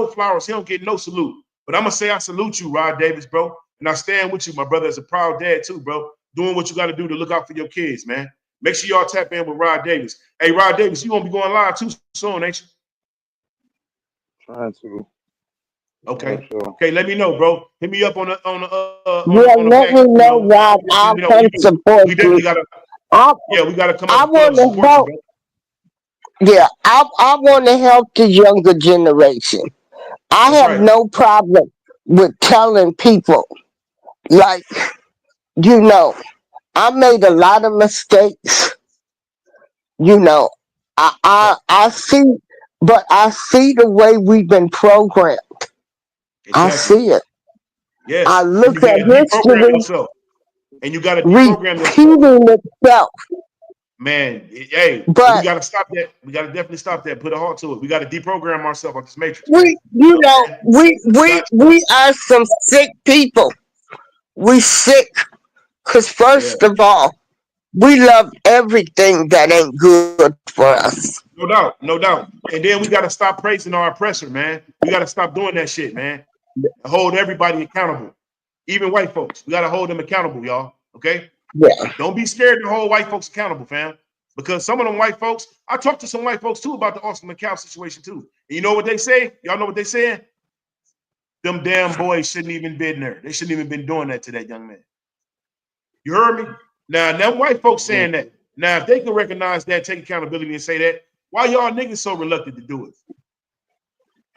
flowers. He don't get no salute. But I'm gonna say I salute you, Rod Davis, bro. And I stand with you, my brother, as a proud dad too, bro. Doing what you got to do to look out for your kids, man. Make sure y'all tap in with Rod Davis. Hey, Rod Davis, you gonna be going live too soon, ain't you? Trying to. Yeah, Okay. sure. Okay, let me know, bro. Hit me up yeah, on the let back. me You know, know, Rob. let I'll me know what come you do. support We you. definitely gotta, I yeah, we gotta come up I and pull up want and to support you, help. bro. Yeah, I want to help the younger generation. I That's have right. no problem with telling people, like, you know, I made a lot of mistakes. You know, Yeah, I see, but I see the way we've been programmed. I exactly. see it. I Yes, and you look at gotta deprogram history yourself, and you gotta deprogram yourself, repeating itself. man. Hey, and we But gotta stop that. We gotta definitely stop that. Put a halt to it. We gotta deprogram ourselves of this matrix, man. we, you You know know, what I'm saying? We got to. we are some sick people. We sick because Yeah, first of all, we love everything that ain't good for us. no doubt, no doubt. And then we gotta stop praising our oppressor, man. We gotta stop doing that shit, man. And hold everybody accountable, even white folks. We gotta hold them accountable, y'all. Okay. Yeah. Don't be scared to hold white folks accountable, fam. Because some of them white folks, I talked to some white folks too about the Austin McCall situation too. And you know what they say? Y'all know what they saying? Them damn boys shouldn't even been there. They shouldn't even been doing that to that young man. You heard me? Now, white folks saying that. Now, if they can recognize that, take accountability and say that, why y'all niggas so reluctant to do it?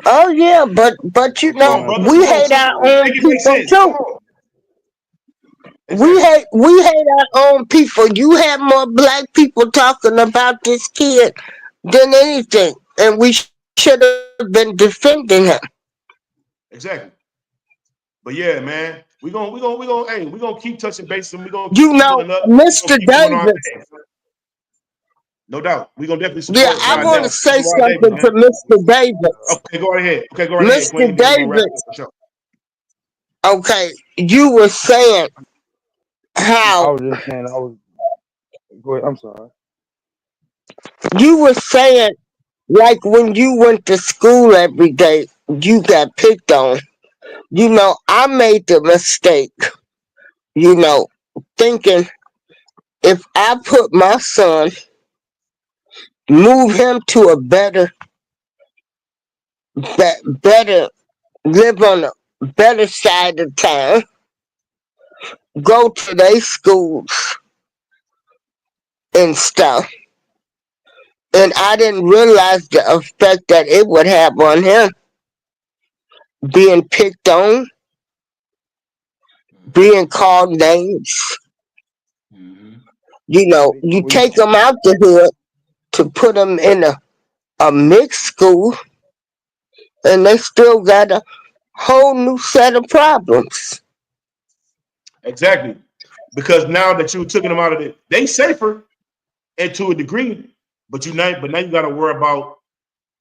Oh yeah, but you Come know, on, Trying brother. we Come to. on, hate sister. our own Make it make people sense. Come too. on. Exactly. We hate our own people. You have more black people talking about this kid than anything, and we should have been defending him. Exactly. But yeah, man, hey, we gonna keep touching base and we gonna keep You pulling know, up. We gonna Mr. keep doing our Davis. thing. No doubt. We gonna definitely Yeah, support I Rod want to Davis. say Rod Davis, something man. to Mr. Davis. Okay, go right ahead. Okay, go right ahead, Mr. Queen. Then we're gonna wrap it Davis, up for sure. okay, you were saying I how was just saying I was. Go ahead. I'm sorry. you were saying like when you went to school every day, you got picked on. You know, I made the mistake, you know, thinking if I put my son, move him to a better, live on a better side of town, go to their schools and stuff. And I didn't realize the effect that it would have on him, being picked on, Mm-hmm. being called names. Mm-hmm. You know, you Well, you take can't. them out the hood to put them in a mixed school, and they still got a whole new set of problems. Exactly. Because now that you took them out of it, they safer and to a degree, but now you gotta worry about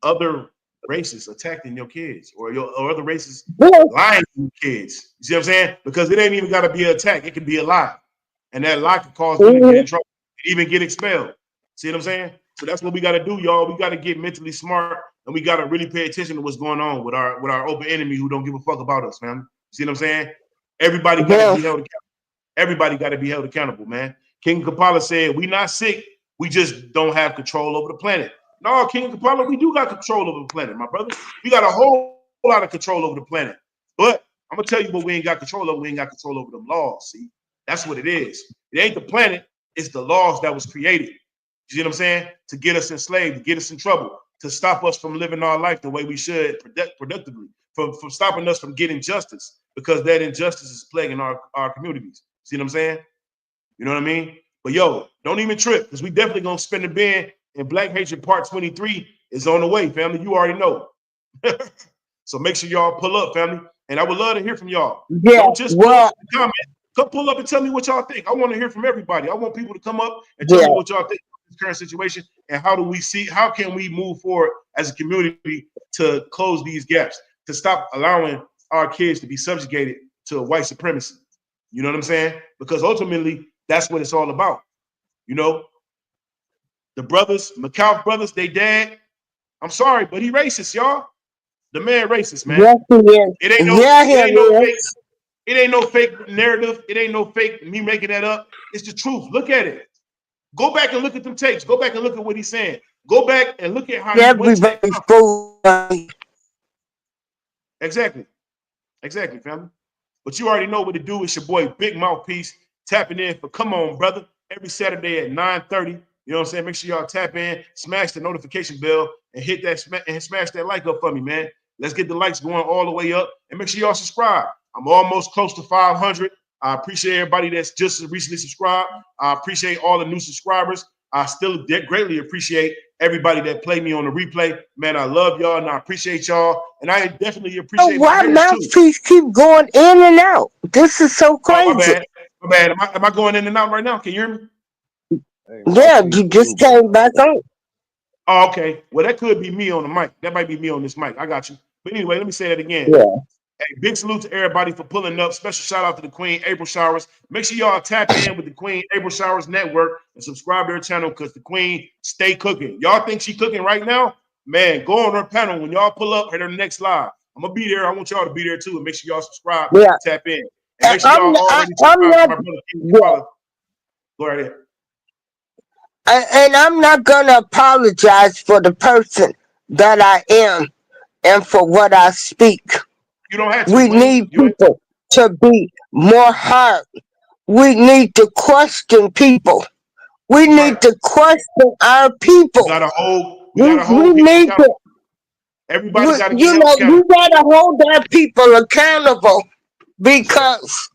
other races attacking your kids or other races Yeah, lying to your kids. You see what I'm saying? Because it ain't even gotta be an attack, it can be a lie. And that lie could cause them to get mhm, in trouble, even get expelled. See what I'm saying? So that's what we gotta do, y'all. We gotta get mentally smart and we gotta really pay attention to what's going on with our open enemy who don't give a fuck about us, man. See what I'm saying? Everybody gotta yeah, be held accountable. Everybody got to be held accountable, man. King Kapala said, "We not sick. We just don't have control over the planet." No, King Kapala, we do got control over the planet, my brother. We got a whole lot of control over the planet. But I'm gonna tell you what we ain't got control over. We ain't got control over them laws. See, that's what it is. It ain't the planet. It's the laws that was created. You see what I'm saying? To get us enslaved, to get us in trouble, to stop us from living our life the way we should productively, from stopping us from getting justice, because that injustice is plaguing our communities. See what I'm saying? You know what I mean? But yo, don't even trip, because we definitely gonna spin the bin, and Black Hatred Part 23 is on the way, family. You already know. So make sure y'all pull up, family. And I would love to hear from y'all. yeah. Don't just pull up Well, and comment. Come pull up and tell me what y'all think. I want to hear from everybody. I want people to come up and tell yeah, me what y'all think of this current situation and how can we move forward as a community to close these gaps, to stop allowing our kids to be subjugated to white supremacy. You know what I'm saying? Because ultimately, that's what it's all about. You know, the brothers, McCall brothers, they dad. I'm sorry, but he racist, y'all. The man racist, man. yes, he is. It ain't no, Yeah, it he ain't no fake, is. it ain't no fake narrative. It ain't no fake me making that up. It's the truth. Look at it. Go back and look at them tapes. Go back and look at what he's saying. Go back and look at how he went to that Everybody's conference. fool. Exactly. Exactly, family. But you already know what to do. It's your boy Big Mouthpiece tapping in for Come On Brother every Saturday at 9:30. You know what I'm saying? Make sure y'all tap in, smash the notification bell, and hit that and smash that like up for me, man. Let's get the likes going all the way up, and make sure y'all subscribe. I'm almost close to 500. I appreciate everybody that's just recently subscribed. I appreciate all the new subscribers. I still greatly appreciate everybody that played me on the replay. Man, I love y'all and I appreciate y'all. And I definitely Oh, appreciate my why haters too. mouthpiece keep going in and out? This is so Oh, my crazy. bad. My bad. Am I going in and out right now? Can you hear me? Hey, Yeah, mouthpiece you a little just bit came out. back on. Oh, okay. Well, that could be me on the mic. That might be me on this mic. I got you. But anyway, let me say that again. Yeah. Hey, big salute to everybody for pulling up. Special shout out to the Queen April Showers. Make sure y'all tap in with the Queen April Showers Network and subscribe to her channel because the Queen stay cooking. Y'all think she cooking right now? Man, go on her panel when y'all pull up at her next live. I'm gonna be there. I want y'all to be there too. And make sure y'all subscribe, Yeah. tap in, and make sure I'm y'all already I'm subscribe to not, my brother King yeah. Kapala. Go right ahead. And I'm not gonna apologize for the person that I am and for what I speak. You don't have to, We Queen. need You ain't, people to be more hard. We need to question people. We that's right. need to question our We people. gotta hold. We We gotta hold people need to, accountable. Everybody gotta get you held know, accountable. you gotta hold our people accountable That's right. because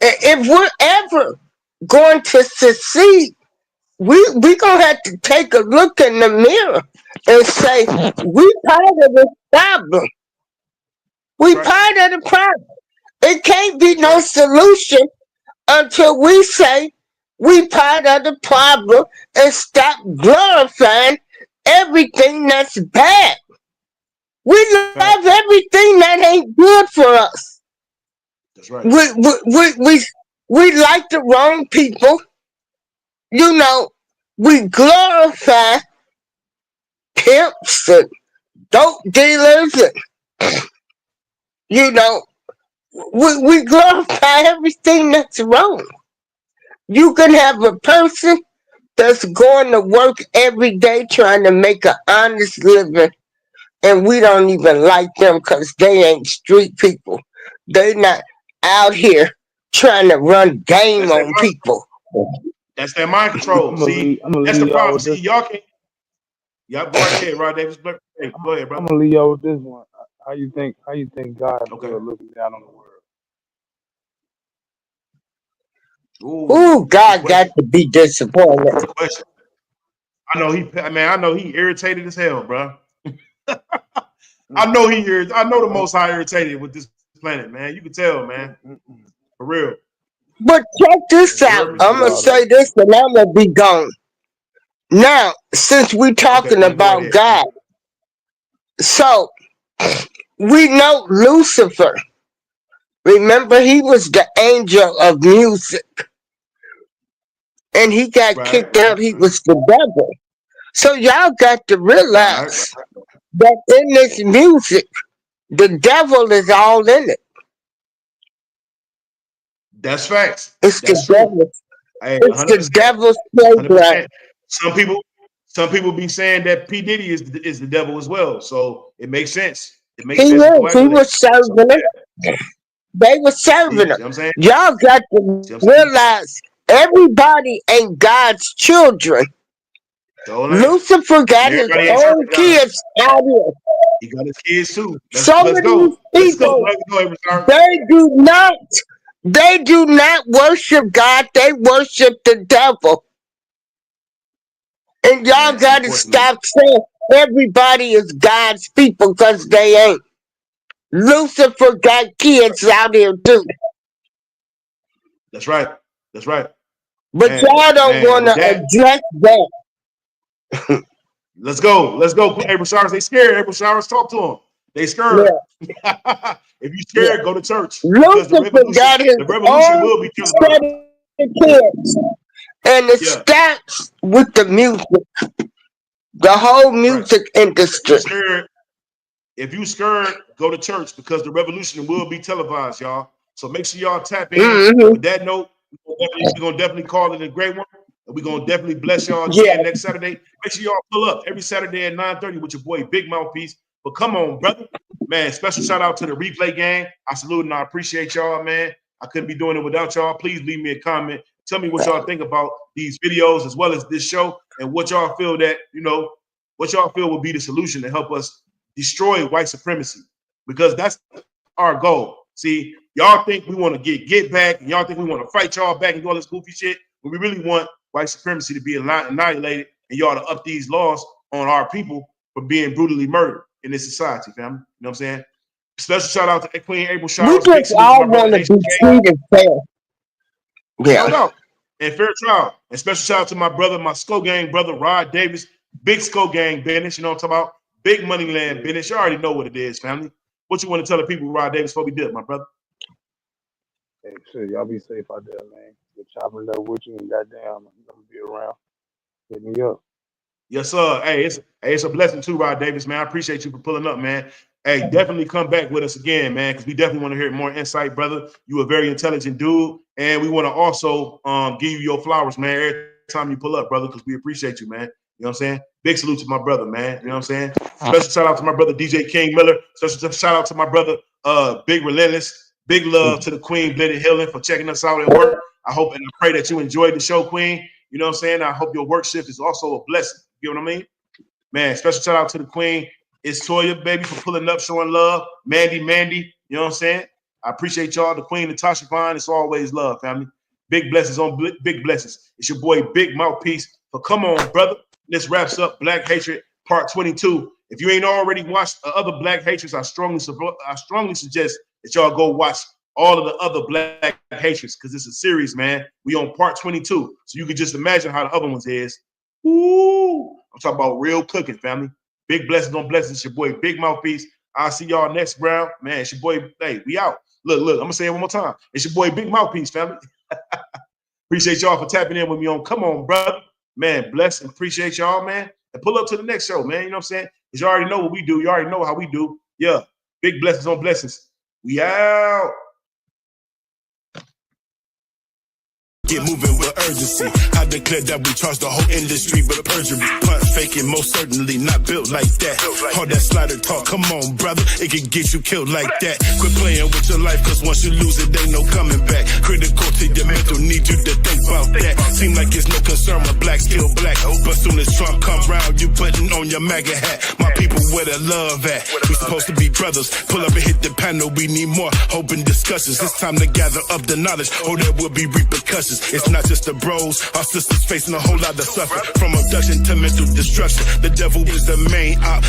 If we're ever going to succeed, we gonna have to take a look in the mirror and say we part of the problem. We That's right. part of the problem. It can't be That's no right. solution until we say we part of the problem and stop glorifying everything that's bad. We love Facts. everything that ain't good for us. That's right. We like the wrong people. You know, we glorify pimps and dope dealers and you know, we glorify everything that's wrong. You can have a person that's going to work every day trying to make an honest living, and we don't even like them because they ain't street people. They not out here trying to run game That's that on mind. people. That's that mind control. See, I'm gonna that's the leave y'all problem. with See, this. y'all can't. Yep. Go right ahead, Rod Davis. Hey, go ahead, I'm brother. gonna leave y'all with this one. How you think God Okay. feel looking down on the world? Ooh, Ooh, good God got question. to be disappointed. Good question. I know he, man. I know he irritated as hell, bro. Mm, I know he irritated. I know the mm, Most High irritated with this planet, man. You can tell, man. mm. For real. But check this You out. heard me? I'm gonna God, say this, and I'm gonna be gone. Now, since we Okay, talking Queen. Go right about ahead, Queen. God, so we know Lucifer. Remember, he was the angel of music, and he got Right. kicked out. He was the devil. So y'all got to Right. realize that in this music, the devil is all in it. That's facts. It's the That's true. devil. Hey, It's the 100%. devil's playground. 100%. Some people, some people be saying that P Diddy is the devil as well. So it makes sense. It makes He sense to is. He coagulate. was So serving him. yeah, They were see serving him. what I'm saying? Y'all got to See what I'm saying? realize everybody ain't God's children. So ain't. Lucifer And got his everybody ain't own serving God. kids out here. He got his kids too. Some Let's of these go. Let's go. people, Let's go, Avery Star. they do not, they do not worship God. They worship the devil. And y'all Man, got to unfortunately. stop saying everybody is God's people because they ain't. Lucifer got kids out here too. That's right. That's right. But y'all don't Man, want with to that, address that. let's go. Let's go. April Showers. They scared. April Showers. Talk to them. They scared. Yeah, If you yeah. scared, go to church because Lucifer got his the revolution own will be set televised. of kids. And it Yeah, starts with the music, the whole that's right. music If you industry. scared, if you scared, go to church because the revolution will be televised, y'all. So make sure y'all tap in. Hmm. With that note, we're gonna definitely call it a great one. And we're gonna definitely bless y'all Yeah. again next Saturday. Make sure y'all pull up every Saturday at 9:30 with your boy Big Mouthpiece. But come on, brother. Man, special shout out to the replay gang. I salute and I appreciate y'all, man. I couldn't be doing it without y'all. Please leave me a comment. Tell me what y'all think about these videos as well as this show and what y'all feel that, what y'all feel would be the solution to help us destroy white supremacy because that's our goal. See, y'all think we want to get back, and y'all think we want to fight y'all back and do all this goofy shit, but we really want white supremacy to be annihilated and y'all to up these laws on our people for being brutally murdered in this society, family. You know what I'm saying? Special shout out to Queen April We Showers. Big just salute to all my brother want to Haitian be K. treated fair. No Yeah. doubt. And fair trial. And special shout out to my brother, my Skull Gang brother, Rod Davis. Big Skull Gang business. You know what I'm talking about? Big money land business. You already know what it is, family. What you want to tell the people, Rod Davis, before we did, my brother? Hey, shit, y'all be safe out there, man. Get chopping it up with you and goddamn, I'm gonna be around. Hit me up. Yes, sir. Hey, it's a blessing too, Rod Davis, man. I appreciate you for pulling up, man. Hey, definitely come back with us again, man, because we definitely want to hear more insight, brother. You a very intelligent dude, and we want to also give you your flowers, man, every time you pull up, brother, because we appreciate you, man. You know what I'm saying? Big salute to my brother, man. You know what I'm saying? Special shout out to my brother DJ King Miller. Special shout out to my brother Big Relentless. Big love to the Queen Blended Healing for checking us out at work. I hope and I pray that you enjoyed the show, Queen. You know what I'm saying? I hope your work shift is also a blessing. You know what I mean? Man, special shout out to the Queen. It's Toya, baby, for pulling up, showing love. Mandy, you know what I'm saying? I appreciate y'all. The Queen Natasha Fine. It's always love, family. Big blessings on big blessings. It's your boy Big Mouthpiece. So come on, brother. This wraps up Black Hatred Part 22. If you ain't already watched other Black Hatreds, I strongly suggest that y'all go watch all of the other Black Hatreds because it's a series, man. We on Part 22, so you can just imagine how the other ones is. Woo! I'm talking about real cooking, family. Big blessings on blessings. It's your boy Big Mouthpiece. I'll see y'all next round, man. It's your boy. Hey, we out. Look. I'm gonna say it one more time. It's your boy Big Mouthpiece, family. Appreciate y'all for tapping in with me on Come On, brother. Man, bless and appreciate y'all, man. And pull up to the next show, man. You know what I'm saying? Because you already know what we do. You already know how we do. Yeah. Big blessings on blessings. We out. Get moving with urgency. I declare that we charge the whole industry with perjury. Punt faking, most certainly not built like that. All that slider talk, come on, brother, it can get you killed like that. Quit playing with your life, cause once you lose it, ain't no coming back. Critical to your mental, need you to think about that. Seem like it's no concern when blacks kill black. But soon as Trump comes round, you putting on your MAGA hat. My people, where the love at? We supposed to be brothers. Pull up and hit the panel, we need more open discussions. It's time to gather up the knowledge, or there will be repercussions. It's not just the bros, our sisters facing a whole lot of suffering. From abduction to mental destruction, the devil is the main op.